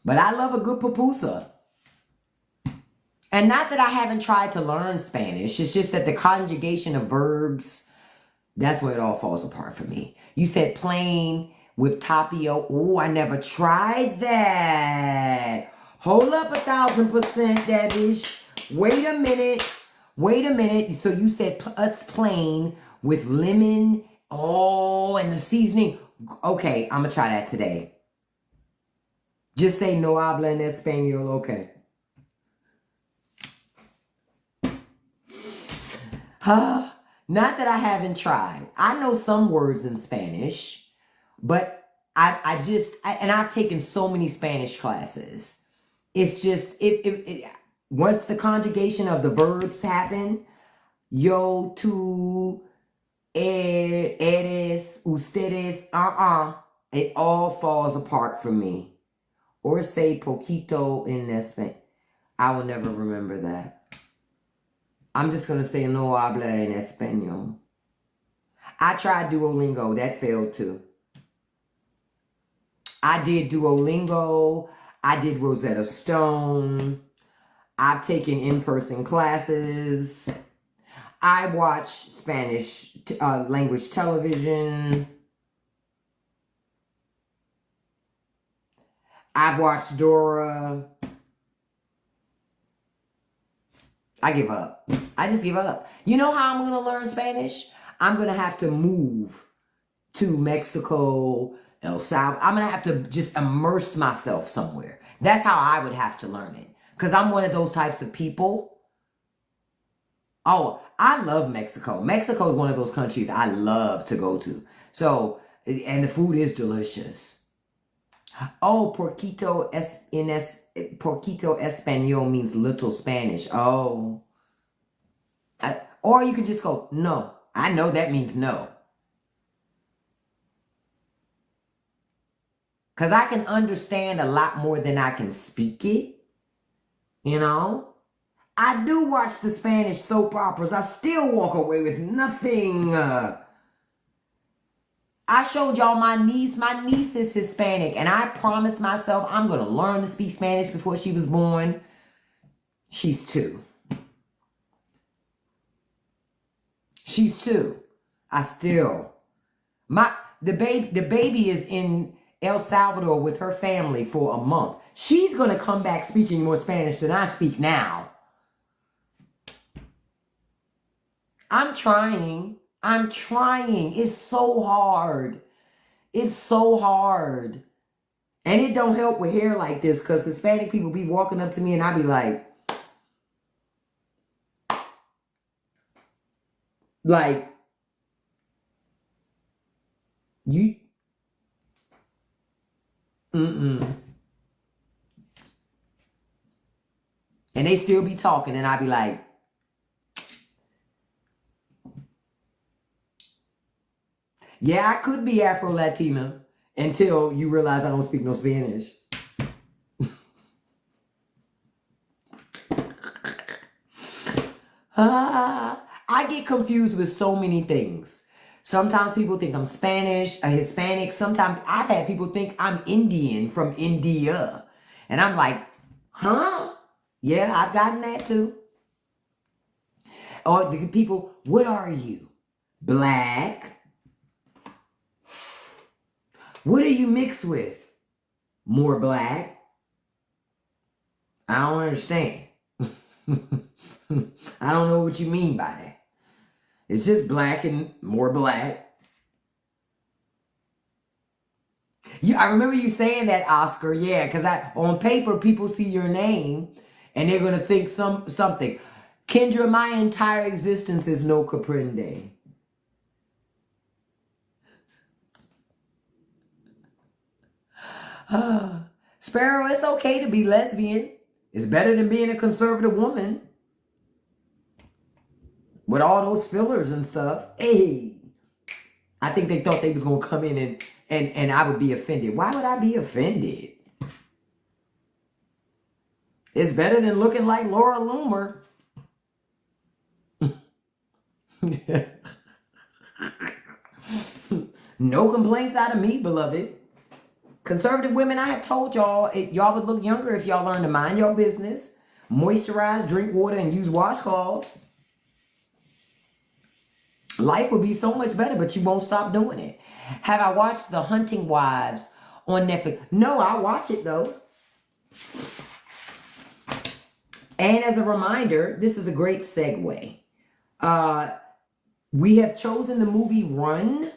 But I love a good pupusa. And not that I haven't tried to learn Spanish. It's just that the conjugation of verbs, that's where it all falls apart for me. You said plain with tapio. Oh, I never tried that. Hold up 1,000%, Debbie. Wait a minute. Wait a minute. So you said Utz plain with lemon. Oh, and the seasoning. Okay, I'm going to try that today. Just say no habla en español. Okay. Not that I haven't tried. I know some words in Spanish, but I've taken so many Spanish classes. It's just, once the conjugation of the verbs happen, yo, tú, eres, ustedes, it all falls apart for me. Or say poquito en español. I will never remember that. I'm just going to say no habla en español. I tried Duolingo. That failed too. I did Duolingo. I did Rosetta Stone. I've taken in-person classes. I watch Spanish language television. I've watched Dora. I give up. I just give up. You know how I'm going to learn Spanish? I'm going to have to move to Mexico, El Salvador. I'm going to have to just immerse myself somewhere. That's how I would have to learn it. Because I'm one of those types of people. Oh, I love Mexico. Mexico is one of those countries I love to go to. So, and the food is delicious. Oh, porquito español means little Spanish. Oh. Or you can just go, no. I know that means no. Because I can understand a lot more than I can speak it. You know? I do watch the Spanish soap operas. I still walk away with nothing. I showed y'all my niece. My niece is Hispanic, and I promised myself I'm going to learn to speak Spanish before she was born. She's 2. She's 2. The baby is in El Salvador with her family for a month. She's going to come back speaking more Spanish than I speak now. I'm trying. It's so hard. And it don't help with hair like this, because Hispanic people be walking up to me and I be like, you, and they still be talking and I be like, yeah, I could be Afro-Latina until you realize I don't speak no Spanish. I get confused with so many things. Sometimes people think I'm Spanish, a Hispanic. Sometimes I've had people think I'm Indian from India. And I'm like, huh? Yeah, I've gotten that too. Or the people, what are you? Black? What are you mixed with? More black? I don't understand. I don't know what you mean by that. It's just black and more black. I remember you saying that, Oscar. Yeah, because on paper, people see your name and they're going to think something. Kendra, my entire existence is no comprende. Sparrow, it's okay to be lesbian. It's better than being a conservative woman with all those fillers and stuff. Hey, I think they thought they was going to come in and I would be offended. Why would I be offended? It's better than looking like Laura Loomer. No complaints out of me, beloved. Conservative women, I have told y'all, y'all would look younger if y'all learn to mind your business, moisturize, drink water, and use washcloths. Life would be so much better, but you won't stop doing it. Have I watched The Hunting Wives on Netflix? No, I watch it though. And as a reminder, this is a great segue. We have chosen the movie Run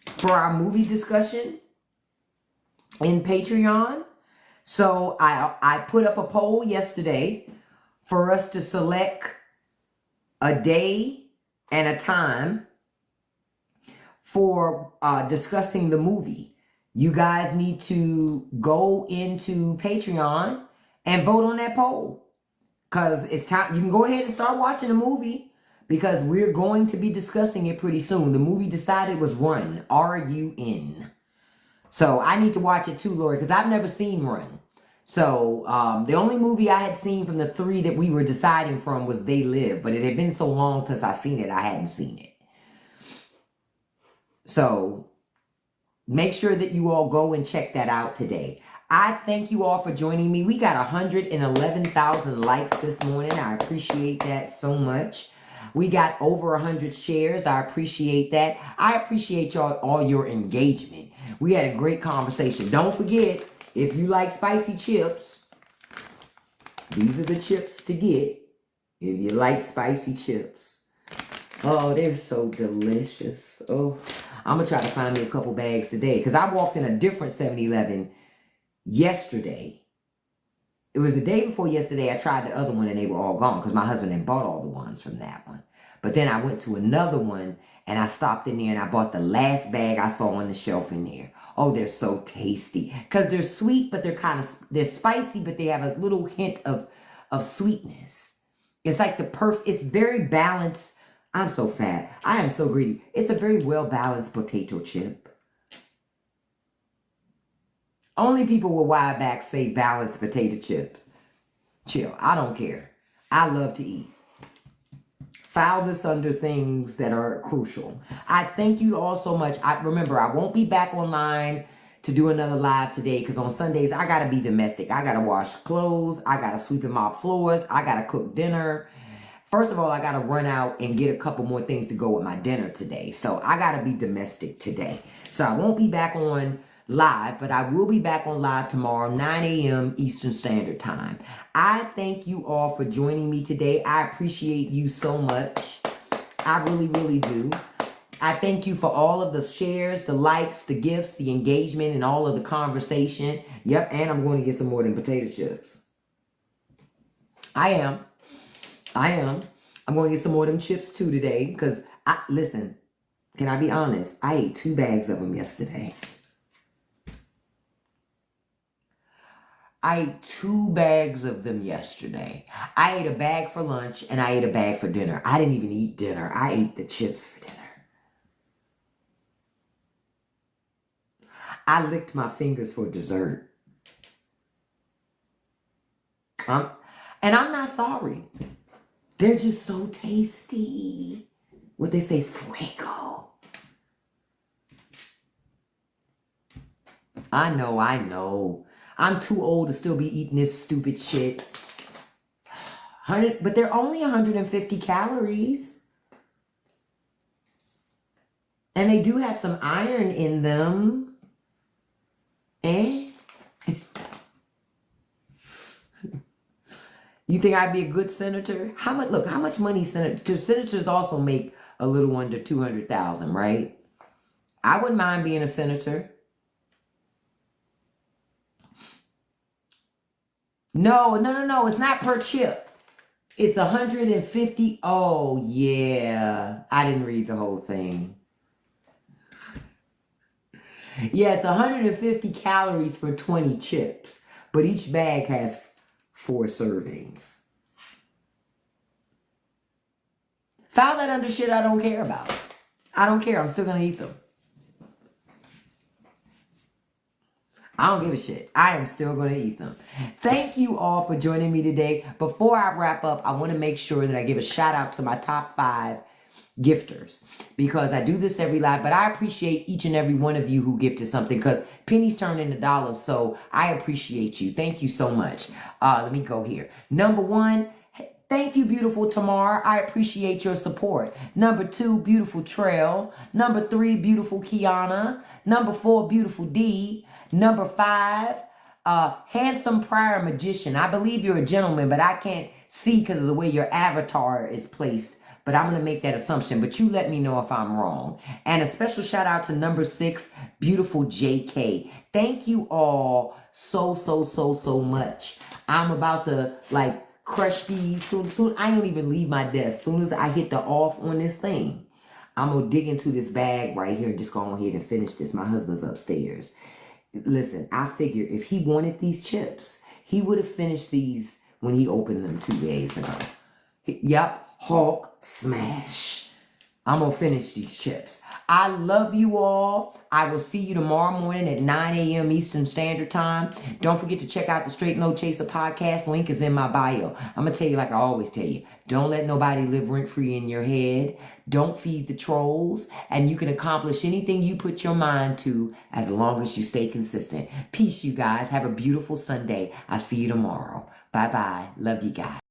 for our movie discussion in Patreon. So I put up a poll yesterday for us to select a day and a time for discussing the movie. You guys need to go into Patreon and vote on that poll, because it's time. You can go ahead and start watching the movie, because we're going to be discussing it pretty soon. The movie decided was Run, R-U-N. So I need to watch it too, Lori, because I've never seen Run. So the only movie I had seen from the 3 that we were deciding from was They Live, but it had been so long since I seen it, I hadn't seen it. So make sure that you all go and check that out today. I thank you all for joining me. We got 111,000 likes this morning. I appreciate that so much. We got over 100 shares. I appreciate that. I appreciate y'all, all your engagement. We had a great conversation. Don't forget, if you like spicy chips, these are the chips to get if you like spicy chips. Oh, they're so delicious. Oh, I'm going to try to find me a couple bags today, because I walked in a different 7-Eleven yesterday. It was the day before yesterday. I tried the other one and they were all gone, because my husband had bought all the ones from that one. But then I went to another one and I stopped in there and I bought the last bag I saw on the shelf in there. Oh, they're so tasty, because they're sweet, but they're spicy, but they have a little hint of sweetness. It's like it's very balanced. I'm so fat. I am so greedy. It's a very well-balanced potato chip. Only people with wide backs say balanced potato chips. Chill. I don't care. I love to eat. File this under things that are crucial. I thank you all so much. Remember, I won't be back online to do another live today because on Sundays, I got to be domestic. I got to wash clothes. I got to sweep and mop floors. I got to cook dinner. First of all, I got to run out and get a couple more things to go with my dinner today. So I got to be domestic today. So I won't be back on live, but I will be back on live tomorrow, 9 a.m. Eastern Standard Time. I thank you all for joining me today. I appreciate you so much. I really, really do. I thank you for all of the shares, the likes, the gifts, the engagement, and all of the conversation. Yep, and I'm going to get some more than potato chips. I am. I'm going to get some more of them chips too today because, listen, can I be honest? I ate 2 bags of them yesterday. I ate 2 bags of them yesterday. I ate a bag for lunch and I ate a bag for dinner. I didn't even eat dinner. I ate the chips for dinner. I licked my fingers for dessert. And I'm not sorry. They're just so tasty. What they say, fuego. I know. I'm too old to still be eating this stupid shit. But they're only 150 calories. And they do have some iron in them. You think I'd be a good senator? How much money senators also make a little under 200,000, right? I wouldn't mind being a senator. No, it's not per chip. It's 150. Oh, yeah. I didn't read the whole thing. Yeah, it's 150 calories for 20 chips, but each bag has 4 servings. File that under shit I don't care about. I don't care. I'm still going to eat them. I don't give a shit. I am still going to eat them. Thank you all for joining me today. Before I wrap up, I want to make sure that I give a shout out to my top 5 gifters because I do this every live, but I appreciate each and every one of you who gifted something because pennies turn into dollars. So I appreciate you. Thank you so much. Let me go here. Number 1, thank you, beautiful Tamar. I appreciate your support. Number 2, beautiful Trail. Number 3, beautiful Kiana. Number 4, beautiful D. Number 5, handsome prior magician. I believe you're a gentleman, but I can't see because of the way your avatar is placed. But I'm going to make that assumption. But you let me know if I'm wrong. And a special shout out to number 6, beautiful JK. Thank you all so much. I'm about to crush these soon. I don't even leave my desk. Soon as I hit the off on this thing, I'm going to dig into this bag right here and just go ahead and finish this. My husband's upstairs. Listen, I figure if he wanted these chips, he would have finished these when he opened them 2 days ago. Yep, Hulk smash. I'm going to finish these chips. I love you all. I will see you tomorrow morning at 9 a.m. Eastern Standard Time. Don't forget to check out the Straight No Chaser podcast. Link is in my bio. I'm going to tell you like I always tell you. Don't let nobody live rent-free in your head. Don't feed the trolls. And you can accomplish anything you put your mind to as long as you stay consistent. Peace, you guys. Have a beautiful Sunday. I'll see you tomorrow. Bye-bye. Love you guys.